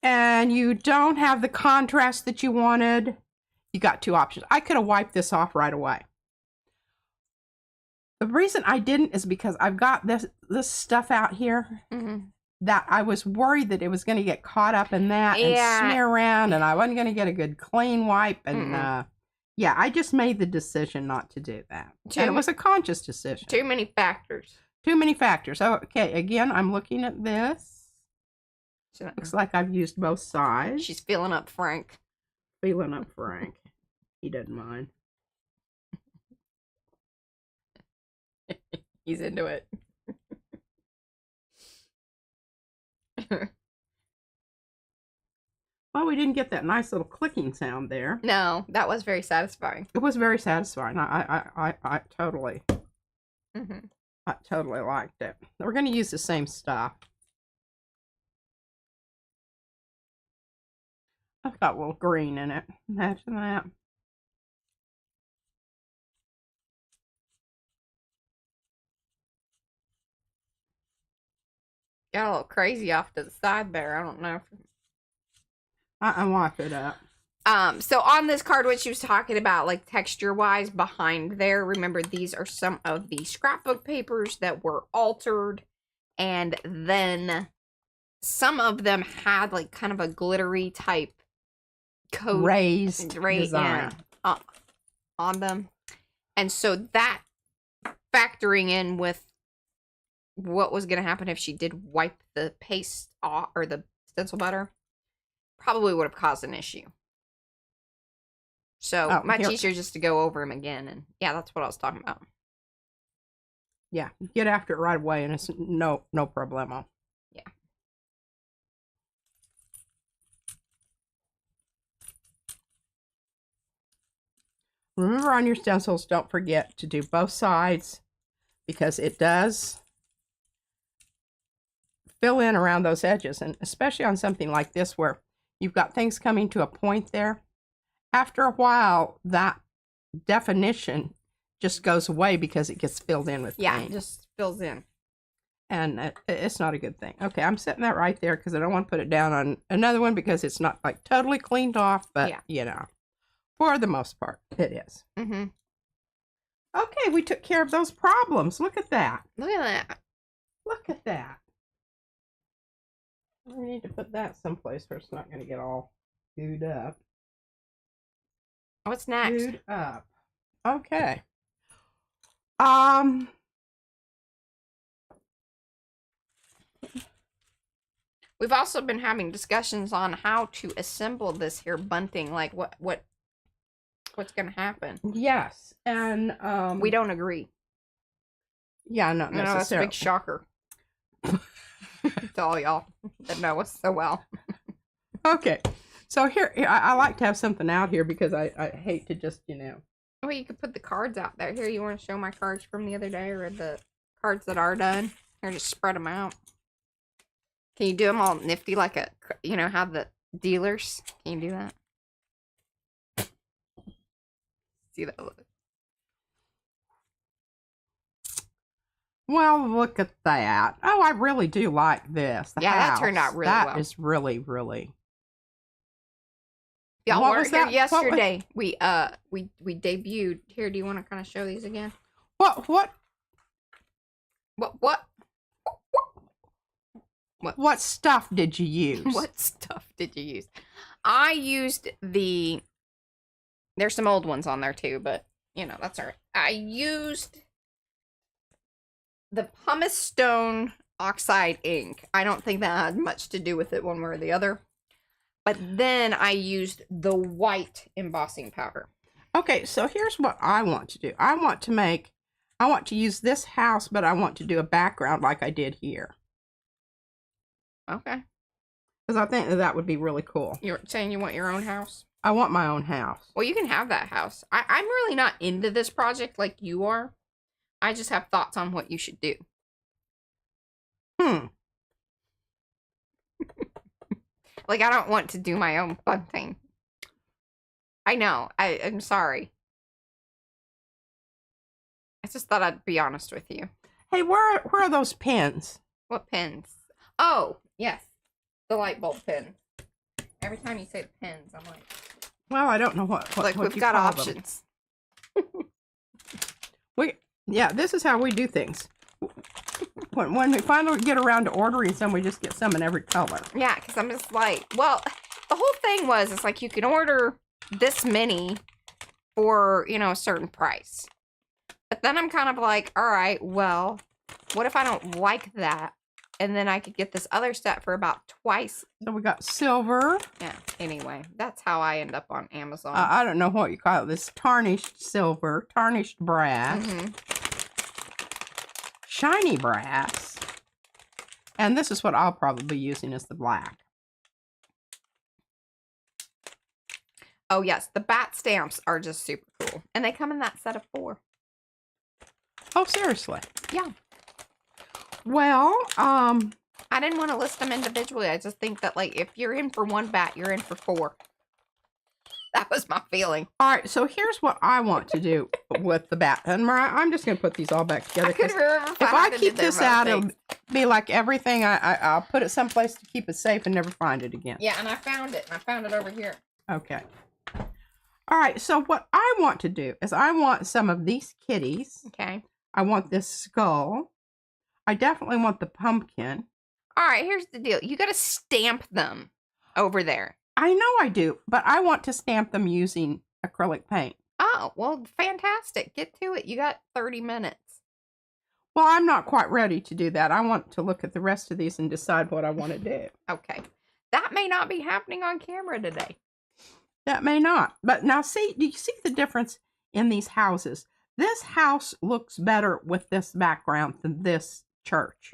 And you don't have the contrast that you wanted. You got two options. I could have wiped this off right away. The reason I didn't is because I've got this stuff out here that I was worried that it was going to get caught up in that and smear around, and I wasn't going to get a good clean wipe. And yeah, I just made the decision not to do that. And it was a conscious decision. Too many factors. Too many factors. Okay, again, I'm looking at this. Looks like I've used both sides. She's feeling up Frank. Feeling up Frank. He doesn't mind. He's into it. Well, we didn't get that nice little clicking sound there. No, that was very satisfying. It was very satisfying. I totally, I totally liked it. We're going to use the same stuff. I've got a little green in it. Imagine that. Got a little crazy off to the side there. I don't know. I wipe it up. So on this card, what she was talking about, like texture-wise, behind there, remember these are some of the scrapbook papers that were altered, and then some of them had like kind of a glittery type coat, raised design on them, and so that factoring in with what was going to happen if she did wipe the paste off or the stencil butter, probably would have caused an issue. So much easier just to go over them again, and yeah, that's what I was talking about. Yeah, get after it right away, and it's no problemo. Yeah. Remember on your stencils, don't forget to do both sides because it does fill in around those edges, and especially on something like this where you've got things coming to a point there. After a while, that definition just goes away because it gets filled in with Yeah, paint. it just fills in. And it's not a good thing. Okay, I'm setting that right there because I don't want to put it down on another one because it's not like totally cleaned off, but you know, for the most part, it is. Mm-hmm. Okay, we took care of those problems. Look at that. Look at that. Look at that. We need to put that someplace where it's not going to get all gooed up. What's next? Gooed up. Okay. We've also been having discussions on how to assemble this here bunting. Like what's going to happen? Yes, and we don't agree. Yeah, not necessarily. No, that's a big shocker to all y'all that know us so well. Okay, so here I like to have something out here because I hate to just, you know. Well, you could put the cards out there. Here, you want to show my cards from the other day, or the cards that are done? Here, just spread them out. Can you do them all nifty like a, you know, how the dealers? Can you do that? See that look? Well, look at that. Oh, I really do like this. The house. That turned out really well. That is really, really. Y'all weren't here yesterday. We debuted. Here, do you want to kind of show these again? What stuff did you use? What stuff did you use? I used there's some old ones on there too, but you know, that's all right. I used the pumice stone oxide ink. I don't think that had much to do with it one way or the other. But then I used the white embossing powder. Okay, so here's what I want to do. I want to use this house, but I want to do a background like I did here. Okay. Because I think that would be really cool. You're saying you want your own house? I want my own house. Well, you can have that house. I'm really not into this project like you are. I just have thoughts on what you should do. Like, I don't want to do my own bunting. I know. I'm sorry. I just thought I'd be honest with you. Hey, where are those pins? What pins? Oh, yes. The light bulb pins. Every time you say the pins, I'm like... Well, I don't know what like, what we've got options. Yeah, this is how we do things. When we finally get around to ordering some, we just get some in every color. Yeah, because I'm just like, well, the whole thing was, it's like you can order this many for, you know, a certain price. But then I'm kind of like, all right, well, what if I don't like that? And then I could get this other set for about twice. So we got silver. Yeah, anyway, that's how I end up on Amazon. I don't know what you call it. This tarnished silver, tarnished brass. Shiny brass. And this is what I'll probably be using is the black. Oh, yes. The bat stamps are just super cool. And they come in that set of 4. Oh, seriously? Yeah. Well, I didn't want to list them individually. I just think that, like, if you're in for 1 bat, you're in for 4. That was my feeling. All right, so here's what I want to do with the bat. And Mariah, I'm just going to put these all back together. If I keep this out, it'll be like everything. I'll put it someplace to keep it safe and never find it again. Yeah, and I found it. And I found it over here. Okay. All right, so what I want to do is I want some of these kitties. Okay. I want this skull. I definitely want the pumpkin. All right, here's the deal. You got to stamp them over there. I know I do, but I want to stamp them using acrylic paint. Oh, well, fantastic. Get to it. You got 30 minutes. Well, I'm not quite ready to do that. I want to look at the rest of these and decide what I want to do. Okay. That may not be happening on camera today. That may not. But now, see, do you see the difference in these houses? This house looks better with this background than this church.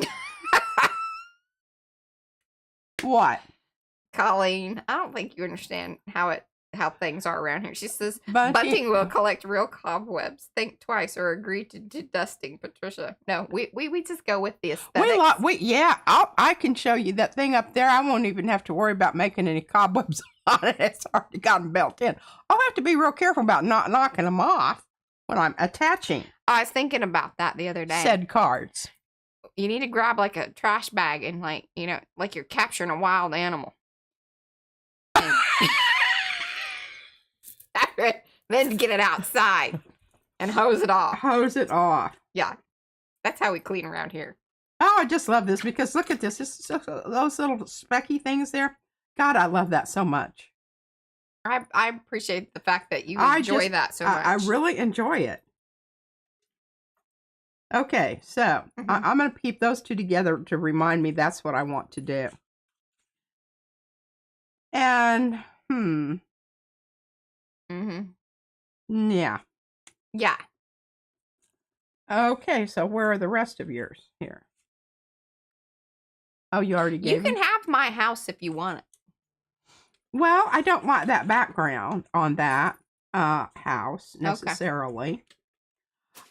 What? Colleen, I don't think you understand how things are around here. She says, bunting will collect real cobwebs. Think twice or agree to dusting, Patricia. No, we just go with the aesthetics. I can show you that thing up there. I won't even have to worry about making any cobwebs on it. It's already gotten built in. I'll have to be real careful about not knocking them off. when I'm attaching I was thinking about that the other day. said cards. You need to grab like a trash bag and like, you know, like you're capturing a wild animal. Then get it outside and hose it off. Hose it off. Yeah. That's how we clean around here. Oh, I just love this because look at this. Those little specky things there. God, I love that so much. I appreciate the fact that you enjoy that so much. I really enjoy it. Okay, so I'm going to keep those two together to remind me that's what I want to do. And, yeah. Yeah. Okay, so where are the rest of yours here? Oh, you already gave You can have my house if you want it. Well, I don't want that background on that house necessarily. Okay.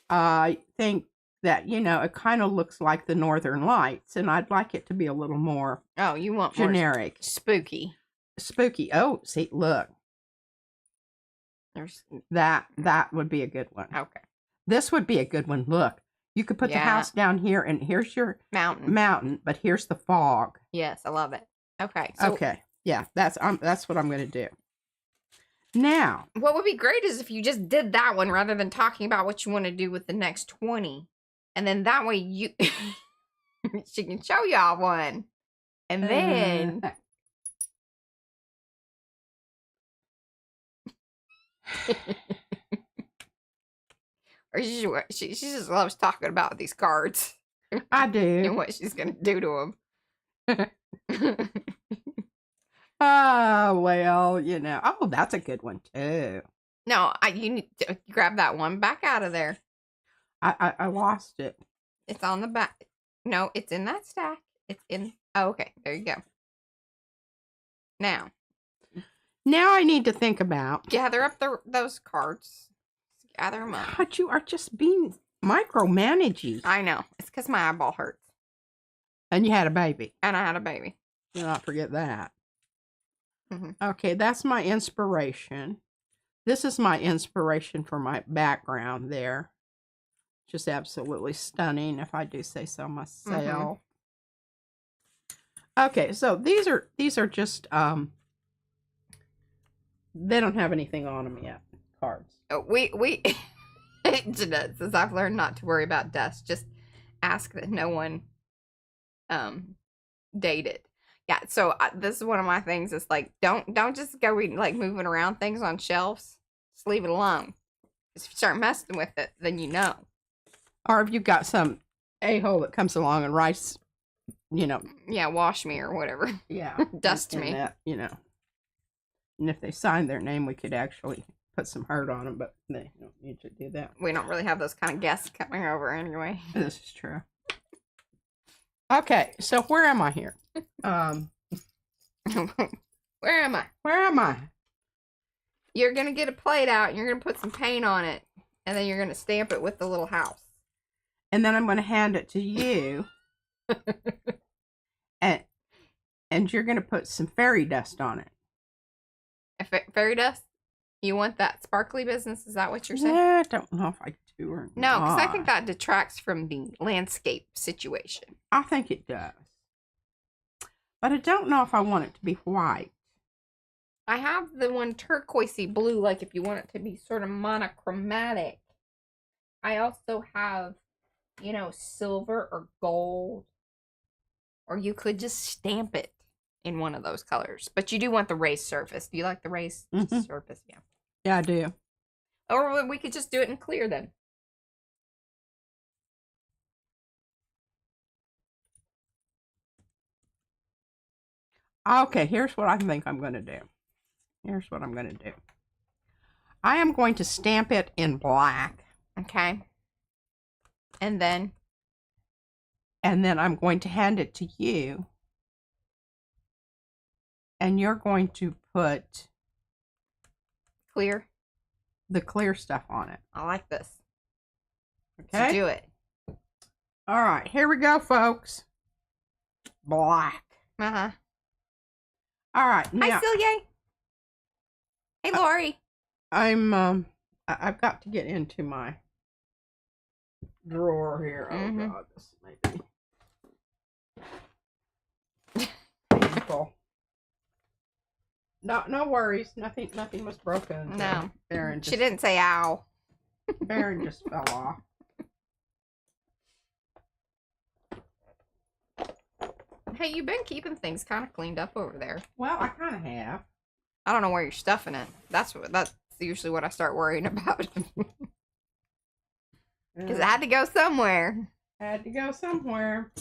I think that, you know, it kind of looks like the Northern Lights, and I'd like it to be a little more you want generic. More spooky. Spooky. Oh, see, look. There's that would be a good one. Okay. This would be a good one. Look. You could put the house down here, and here's your mountain, but here's the fog. Yes, I love it. Okay. So okay. Yeah, that's what I'm going to do. Now, what would be great is if you just did that one rather than talking about what you want to do with the next 20. And then that way you she can show y'all one. And then or she just loves talking about these cards. I do. And what she's going to do to them. Oh, well, you know. Oh, that's a good one, too. No, you need to grab that one back out of there. I lost it. It's on the back. No, it's in that stack. It's in. Oh, okay. There you go. Now I need to think about. Gather up those cards. Gather them up. God, you are just being micromanaging. I know. It's because my eyeball hurts. And you had a baby. And I had a baby. Do not forget that. Okay, that's my inspiration. This is my inspiration for my background there. Just absolutely stunning, if I do say so myself. Okay, so these are just they don't have anything on them yet. Cards. Oh, we Jeanette says I've learned not to worry about dust. Just ask that no one date it. Yeah, so this is one of my things. It's like don't just go like moving around things on shelves. Just leave it alone. If you start messing with it, then you know. Or if you've got some a-hole that comes along and writes, you know. Yeah, wash me or whatever. Yeah. Dust me. That, you know. And if they sign their name, we could actually put some hurt on them, but they don't need to do that. We don't really have those kind of guests coming over anyway. This is true. Okay, so where am I here? Where am I? Where am I? You're going to get a plate out, and you're going to put some paint on it, and then you're going to stamp it with the little house. And then I'm going to hand it to you. and you're going to put some fairy dust on it. Fairy dust? You want that sparkly business? Is that what you're saying? Yeah, I don't know if I do or not. No, because I not. think that detracts from the landscape situation. I think it does. But I don't know if I want it to be white. I have the one turquoisey blue, like if you want it to be sort of monochromatic. I also have, you know, silver or gold. Or you could just stamp it in one of those colors. But you do want the raised surface. Do you like the raised surface? Yeah. Yeah, I do. Or we could just do it in clear then. Okay, here's what I think I'm going to do. Here's what I'm going to do. I am going to stamp it in black. Okay. And then I'm going to hand it to you. And you're going to put clear. The clear stuff on it. I like this. Okay. Let's do it. All right, here we go, folks. Black. Uh-huh. All right. Now, hi, Celia. Hey, Lori. I'm I've got to get into my drawer here. Oh God, this may be painful. No worries. Nothing was broken. No. Baron She didn't say ow. Baron just fell off. Hey, you've been keeping things kind of cleaned up over there. Well, I kind of have. I don't know where you're stuffing it. That's usually what I start worrying about. Because it had to go somewhere. Had to go somewhere.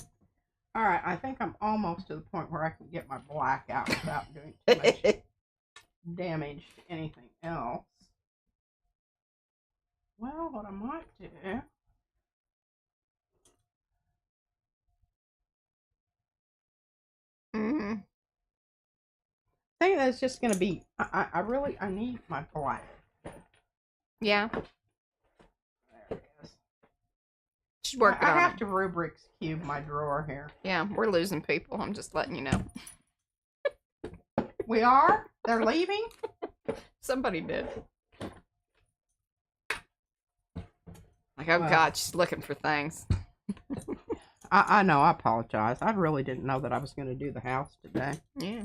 All right, I think I'm almost to the point where I can get my black out without doing too much damage to anything else. Well, what I might do... I think that's just going to be... I need my black. Yeah. There it is. She's working on I have it. to Rubik's Cube my drawer here. Yeah, we're losing people. I'm just letting you know. We are? They're leaving? Somebody did. Like, oh God, she's looking for things. I know, I apologize. I really didn't know that I was going to do the house today. Yeah.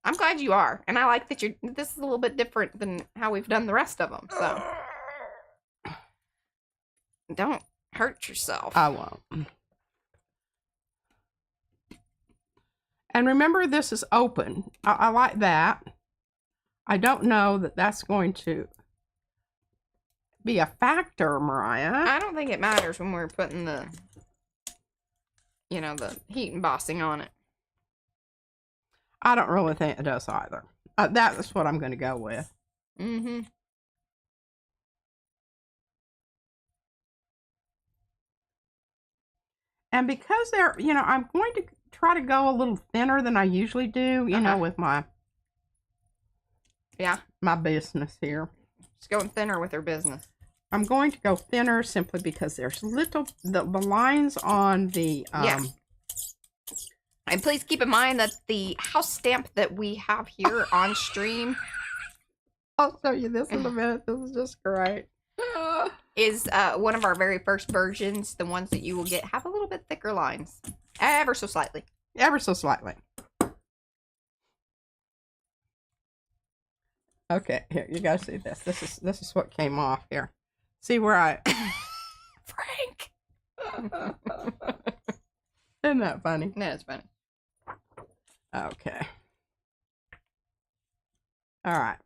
I'm glad you are. And I like that this is a little bit different than how we've done the rest of them. So don't hurt yourself. I won't. And remember, this is open. I like that. I don't know that that's going to be a factor, Mariah. I don't think it matters when we're putting the heat embossing on it. I don't really think it does either. That's what I'm going to go with. Mm-hmm. And because they're, I'm going to try to go a little thinner than I usually do, with my business here. She's going thinner with her business. I'm going to go thinner simply because there's the lines on the And please keep in mind that the house stamp that we have here on stream, I'll show you this in a minute. This is just great. is one of our very first versions. The ones that you will get have a little bit thicker lines, ever so slightly. Ever so slightly. Okay, here, you guys see this. This is what came off here. See where I Frank. Isn't that funny? No, it's funny. Okay. All right.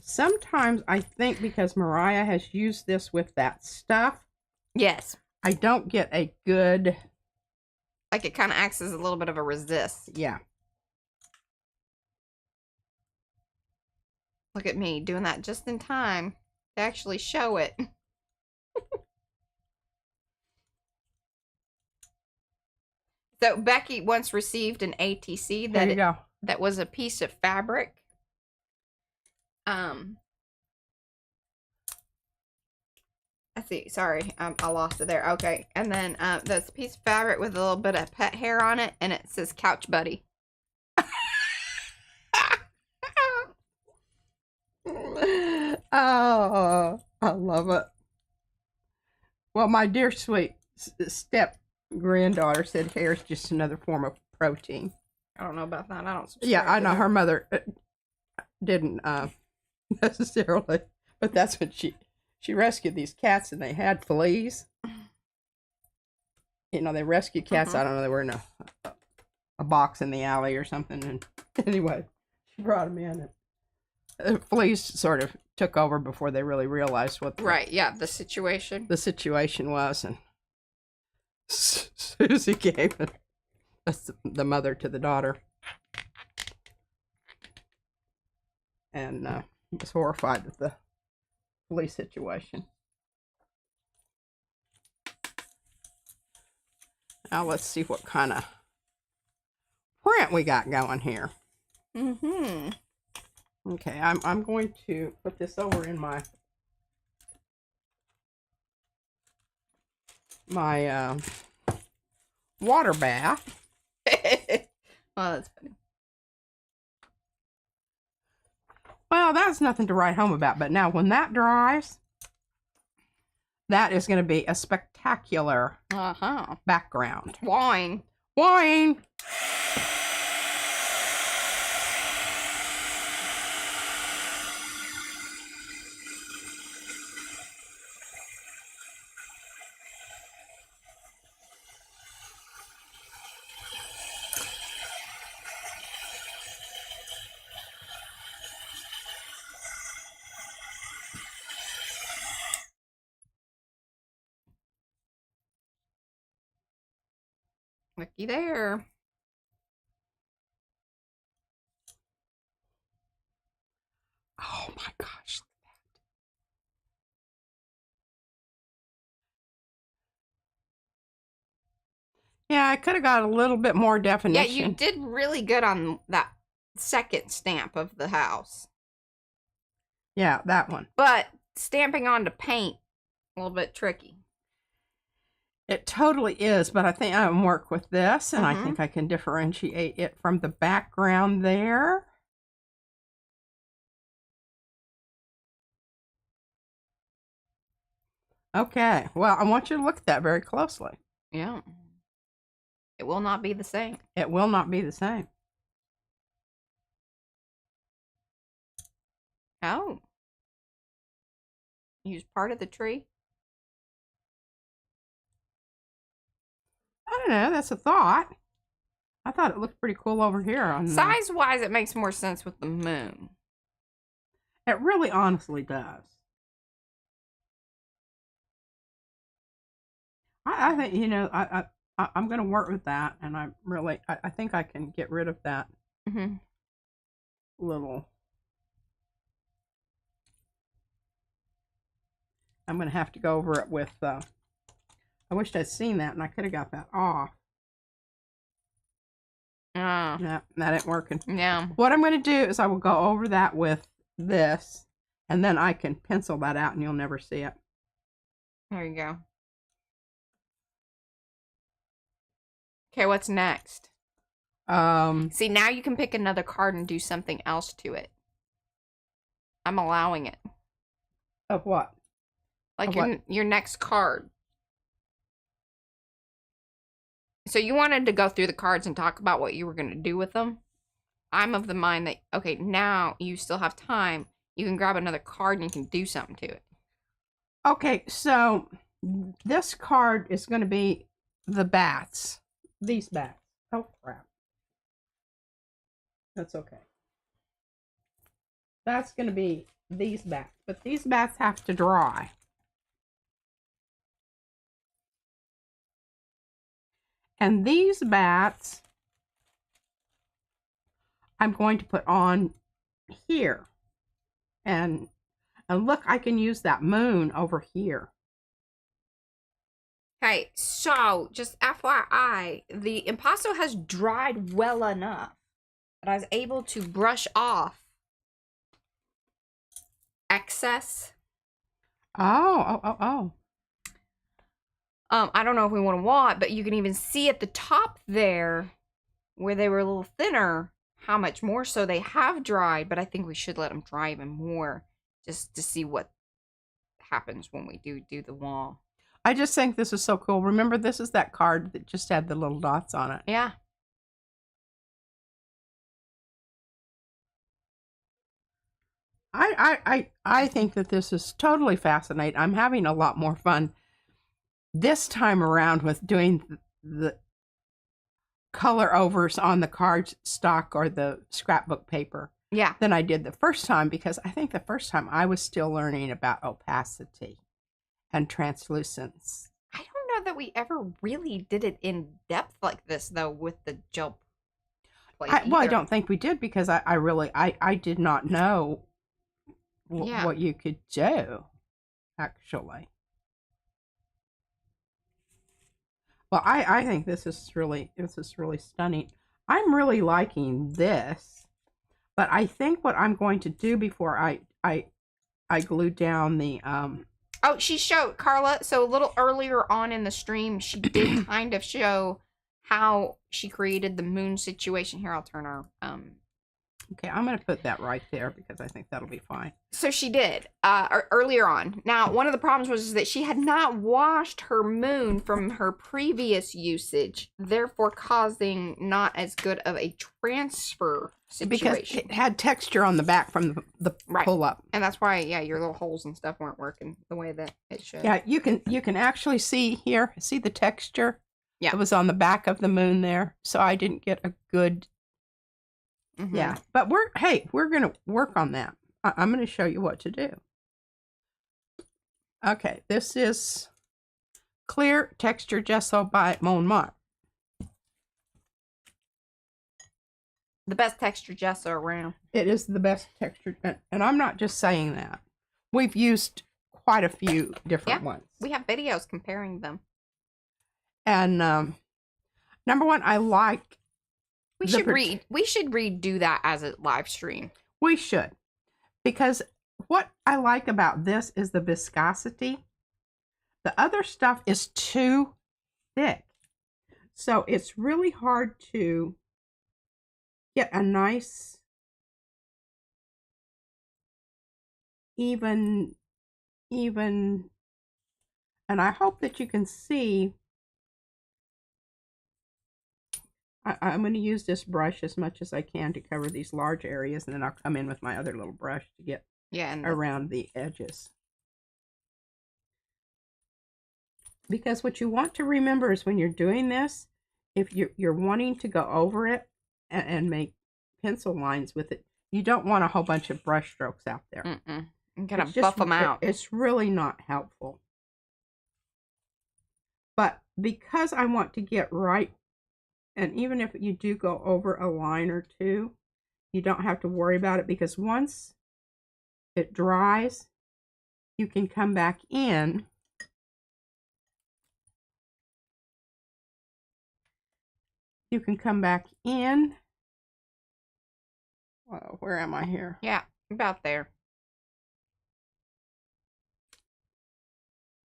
Sometimes I think because Mariah has used this with that stuff, Yes. I don't get a good... Like it kind of acts as a little bit of a resist. Yeah. Look at me doing that just in time to actually show it. So Becky once received an ATC There you go. that was a piece of fabric. Let's see. Sorry, I lost it there. Okay, and then there's a piece of fabric with a little bit of pet hair on it, and it says "Couch Buddy." Oh, I love it. Well, my dear sweet step granddaughter said hair is just another form of protein. I don't know about that. I don't. Subscribe Yeah, I to know that. her mother didn't necessarily, but that's what she rescued these cats, and they had fleas. They rescued cats. I don't know, they were in a box in the alley or something, and anyway, she brought them in, and fleas sort of took over before they really realized what the situation was, and Susie gave it. That's the mother to the daughter, and was horrified with the flea situation. Now let's see what kind of print we got going here. Mm-hmm. Okay, I'm going to put this over in my water bath. Oh, that's funny. Well, that's nothing to write home about, but now when that dries, that is going to be a spectacular background. Wine. Wine! Looky there. Oh my gosh. Yeah, I could have got a little bit more definition. Yeah, you did really good on that second stamp of the house. Yeah, that one. But stamping onto paint, a little bit tricky. It totally is, but I think I can work with this, and I think I can differentiate it from the background there. Okay, well, I want you to look at that very closely. Yeah. It will not be the same. It will not be the same. Oh. Use part of the tree? I don't know, that's a thought. I thought it looked pretty cool over here. On size-wise, it makes more sense with the moon. It really honestly does. I think, you know, I'm going to work with that, and I think I can get rid of that little. I'm going to have to go over it with, I wished I'd seen that, and I could have got that off. Yeah, that ain't working. Yeah. What I'm going to do is I will go over that with this, and then I can pencil that out, and you'll never see it. There you go. Okay, what's next? See, now you can pick another card and do something else to it. I'm allowing it. Of what? Like your next card. So you wanted to go through the cards and talk about what you were going to do with them. I'm of the mind that, okay, now you still have time. You can grab another card and you can do something to it. Okay, so this card is going to be the bats. These bats. Oh, crap. That's okay. That's going to be these bats. But these bats have to dry. And these bats, I'm going to put on here. And look, I can use that moon over here. Okay, so just FYI, the impasto has dried well enough that I was able to brush off excess. Oh. I don't know if we want, but you can even see at the top there where they were a little thinner how much more so they have dried, but I think we should let them dry even more just to see what happens when we do the wall. I just think this is so cool. Remember, this is that card that just had the little dots on it. Yeah. I think that this is totally fascinating. I'm having a lot more fun this time around with doing the color overs on the card stock or the scrapbook paper. Yeah. Than I did the first time, because I think the first time I was still learning about opacity and translucence. I don't know that we ever really did it in depth like this, though, with the gel plate. Well, I don't think we did, because I did not know what you could do, actually. Well, I think this is really stunning. I'm really liking this, but I think what I'm going to do before I glue down the Oh, she showed Carla. So a little earlier on in the stream, she did kind of show how she created the moon situation. Here, I'll turn our okay, I'm going to put that right there because I think that'll be fine. So she did earlier on. Now, one of the problems was that she had not washed her moon from her previous usage, therefore causing not as good of a transfer situation. Because it had texture on the back from the Right. pull up. And that's why, yeah, your little holes and stuff weren't working the way that it should. Yeah, you can actually see here, see the texture? Yeah. It was on the back of the moon there, so I didn't get a good yeah. But we're going to work on that. I'm going to show you what to do. Okay, this is Clear Texture Gesso by Monmart. The best texture gesso around. It is the best texture, and I'm not just saying that. We've used quite a few different ones. We have videos comparing them. And number one, I like. We should redo that as a live stream. We should, because what I like about this is the viscosity. The other stuff is too thick, so it's really hard to get a nice, even, and I hope that you can see. I'm going to use this brush as much as I can to cover these large areas, and then I'll come in with my other little brush to get around the edges. Because what you want to remember is when you're doing this, if you're wanting to go over it and make pencil lines with it, you don't want a whole bunch of brush strokes out there. I'm going to buff them out. It's really not helpful. But because I want to get right, and even if you do go over a line or two, you don't have to worry about it, because once it dries, you can come back in where am I here? Yeah, about there.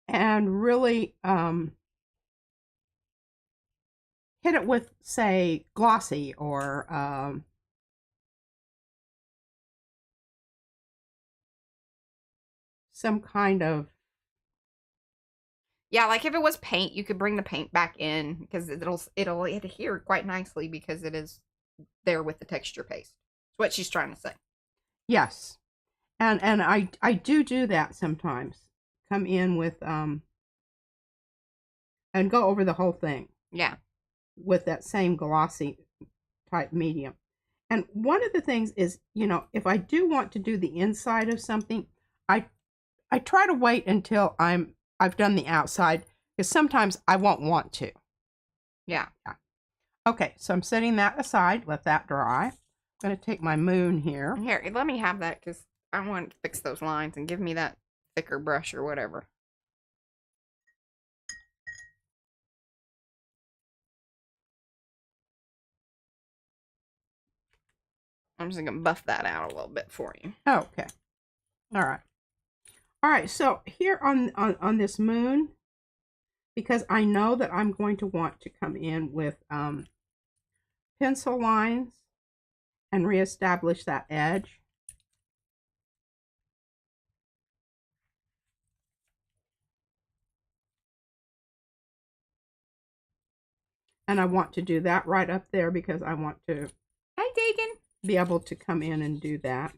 And really hit it with, say, glossy or some kind of. Yeah, like if it was paint, you could bring the paint back in, because it'll adhere quite nicely because it is there with the texture paste. That's what she's trying to say. Yes. And I do that sometimes. Come in with and go over the whole thing. Yeah. With that same glossy type medium. And one of the things is, if I do want to do the inside of something, I try to wait until I've done the outside, because sometimes I won't want to. Yeah. Okay, so I'm setting that aside. Let that dry. I'm going to take my moon here. Here, let me have that, because I want to fix those lines, and give me that thicker brush or whatever. I'm just going to buff that out a little bit for you. Okay. All right. All right, so here on this moon, because I know that I'm going to want to come in with pencil lines and reestablish that edge. And I want to do that right up there because I want to be able to come in and do that.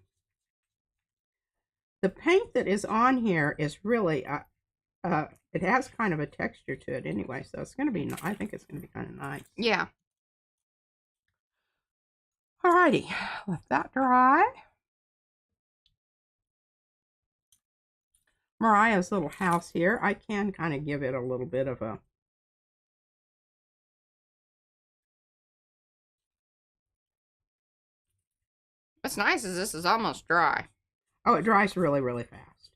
The paint that is on here is really, it has kind of a texture to it anyway, so it's going to be, I think it's going to be kind of nice. Yeah. Alrighty, let that dry. Mariah's little house here, I can kind of give it a little bit of a What's nice is this is almost dry. Oh, it dries really, really fast.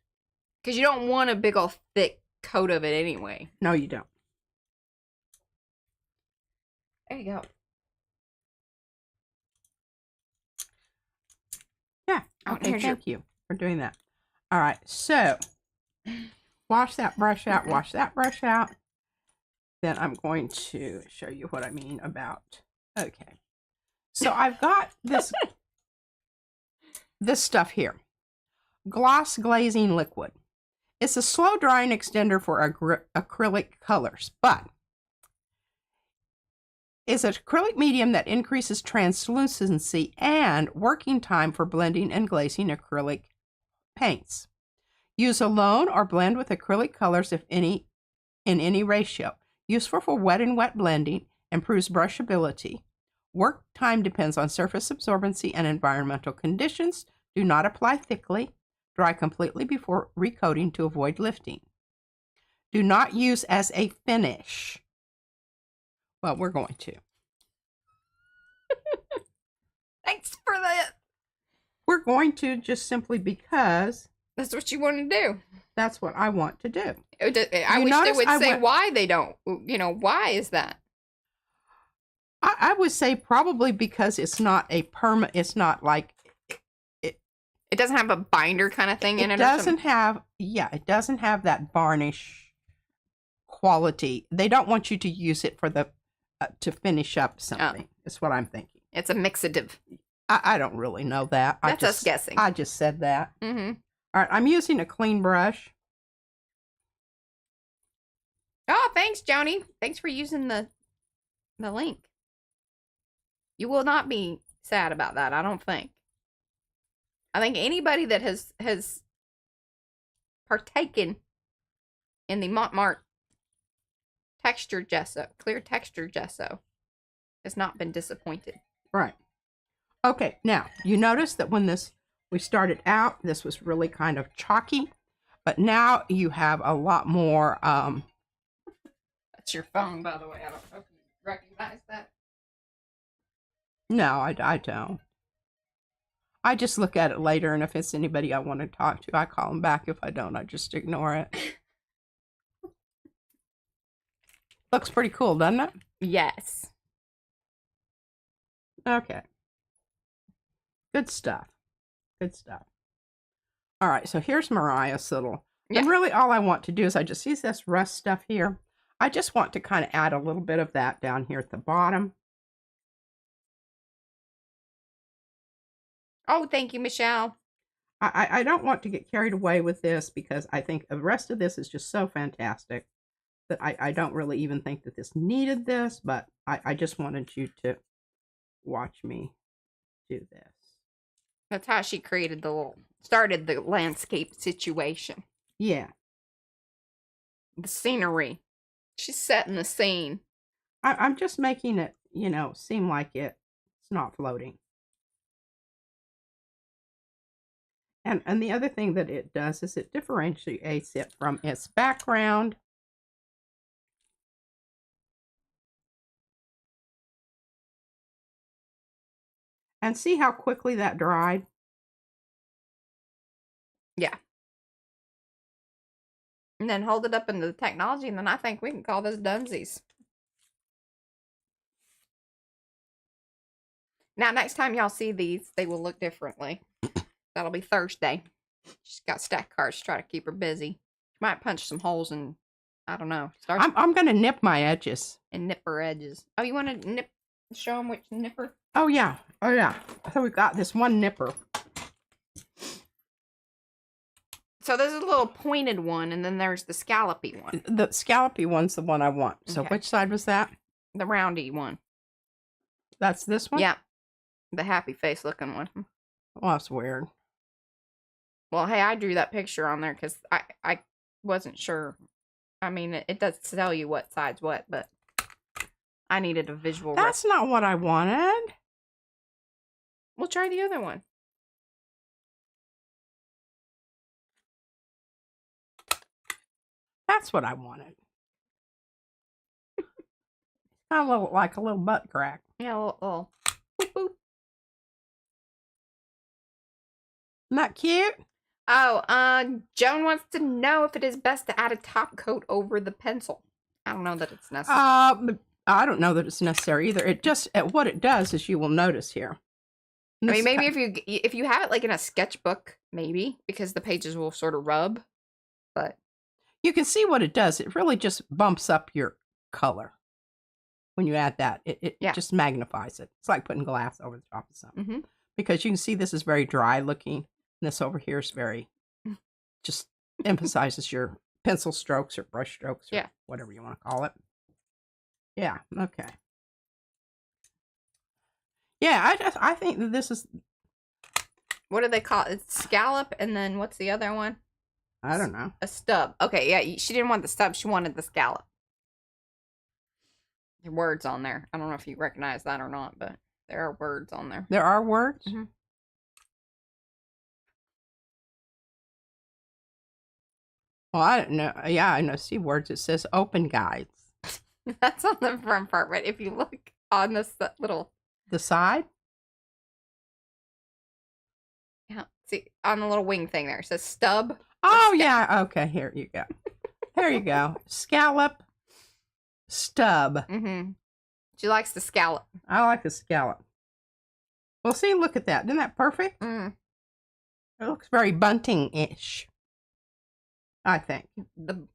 Because you don't want a big old thick coat of it anyway. No, you don't. There you go. Okay, thank you for doing that. All right, so wash that brush out, wash that brush out. Then I'm going to show you what I mean about, okay. So I've got this stuff here. Gloss glazing liquid. It's a slow drying extender for acrylic colors, but it's an acrylic medium that increases translucency and working time for blending and glazing acrylic paints. Use alone or blend with acrylic colors in any ratio. Useful for wet and wet blending, improves brushability. Work time depends on surface absorbency and environmental conditions. Do not apply thickly. Dry completely before recoating to avoid lifting. Do not use as a finish. Well, we're going to. Thanks for that. We're going to just simply because that's what you want to do. That's what I want to do. I wish they would say why they don't. You know, why is that? I would say probably because it's not a permanent, it's not like it doesn't have a binder kind of thing in it. It doesn't have, yeah, it doesn't have that varnish quality. They don't want you to use it for the, to finish up something. That's what I'm thinking. It's a mixative. I don't really know that. That's us guessing. I just said that. Mm-hmm. All right, I'm using a clean brush. Oh, thanks, Joni. Thanks for using the link. You will not be sad about that, I don't think. I think anybody that has partaken in the Montmartre texture gesso, clear texture gesso, has not been disappointed. Right. Okay, now, you notice that when we started out, this was really kind of chalky, but now you have a lot more. That's your phone, by the way. I don't know if you recognize that. No, I don't. I just look at it later, and if it's anybody I want to talk to, I call them back. If I don't, I just ignore it. Looks pretty cool, doesn't it? Yes. Okay. Good stuff. Good stuff. All right, so here's Mariah's little. Yeah. And really all I want to do is I just use this rust stuff here. I just want to kind of add a little bit of that down here at the bottom. Oh, thank you, Michelle. I don't want to get carried away with this because I think the rest of this is just so fantastic that I don't really even think that this needed this, but I just wanted you to watch me do this. That's how she created started the landscape situation. Yeah. The scenery. She's setting the scene. I'm just making it, you know, seem like it's not floating. And the other thing that it does is it differentiates it from its background. And see how quickly that dried? Yeah. And then hold it up into the technology, and then I think we can call this dunsies. Now, next time y'all see these, they will look differently. That'll be Thursday. She's got stack cards to try to keep her busy. She might punch some holes and, I don't know. I'm going to nip my edges. And nip her edges. Oh, you want to show them which nipper? Oh, yeah. Oh, yeah. So we've got this one nipper. So there's a little pointed one, and then there's the scallopy one. The scallopy one's the one I want. So Okay. which side was that? The roundy one. That's this one? Yeah. The happy face looking one. Well, that's weird. Well, hey, I drew that picture on there because I wasn't sure. I mean, it does tell you what side's what, but I needed a visual. That's not what I wanted. We'll try the other one. That's what I wanted. Kind of like a little butt crack. Yeah, a little boop, boop. Isn't that cute? Oh, Joan wants to know if it is best to add a top coat over the pencil. I don't know that it's necessary. I don't know that it's necessary either. It just, what it does is you will notice here. I mean, maybe if you have it like in a sketchbook, maybe because the pages will sort of rub, but you can see what it does. It really just bumps up your color when you add that. It just magnifies it. It's like putting glass over the top of something because you can see this is very dry looking. And this over here is very just emphasizes your pencil strokes or brush strokes or whatever you want to call it. Yeah. Okay. Yeah, I think that this is. What do they call it? It's scallop, and then what's the other one? I don't know. A stub. Okay, yeah, she didn't want the stub. She wanted the scallop. There are words on there. I don't know if you recognize that or not, but there are words on there. There are words? Well, I don't know. Yeah, I know. See words. It says open guides. That's on the front part, but if you look on this little... The side? Yeah, see, on the little wing thing there. It says stub. Oh, yeah. Okay, here you go. There you go. Scallop, stub. She likes the scallop. I like the scallop. Well, see, look at that. Isn't that perfect? It looks very bunting-ish, I think.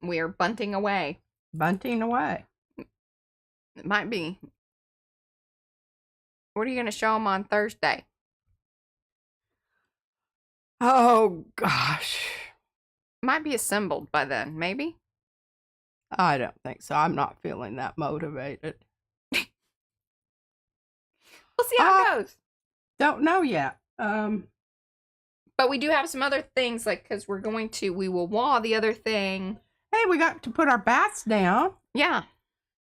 We are bunting away. Bunting away. It might be. What are you going to show them on Thursday? Oh, gosh. Might be assembled by then, maybe? I don't think so. I'm not feeling that motivated. We'll see how it goes. Don't know yet. But we do have some other things, like, because we will wall the other thing. Hey, we got to put our bats down. Yeah.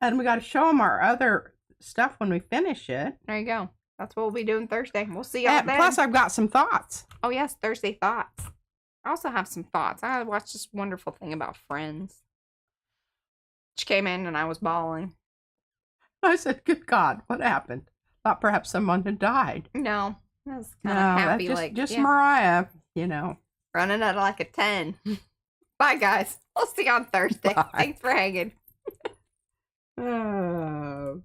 And we got to show them our other stuff when we finish it. There you go. That's what we'll be doing Thursday. We'll see y'all then. Plus, I've got some thoughts. Oh, yes. Thursday thoughts. I also have some thoughts. I watched this wonderful thing about Friends. She came in and I was bawling. I said, good God, what happened? Thought perhaps someone had died. No. I was kind of happy. That's just Mariah, you know. Running at like a 10. Bye, guys. We'll see you on Thursday. Bye. Thanks for hanging. Oh.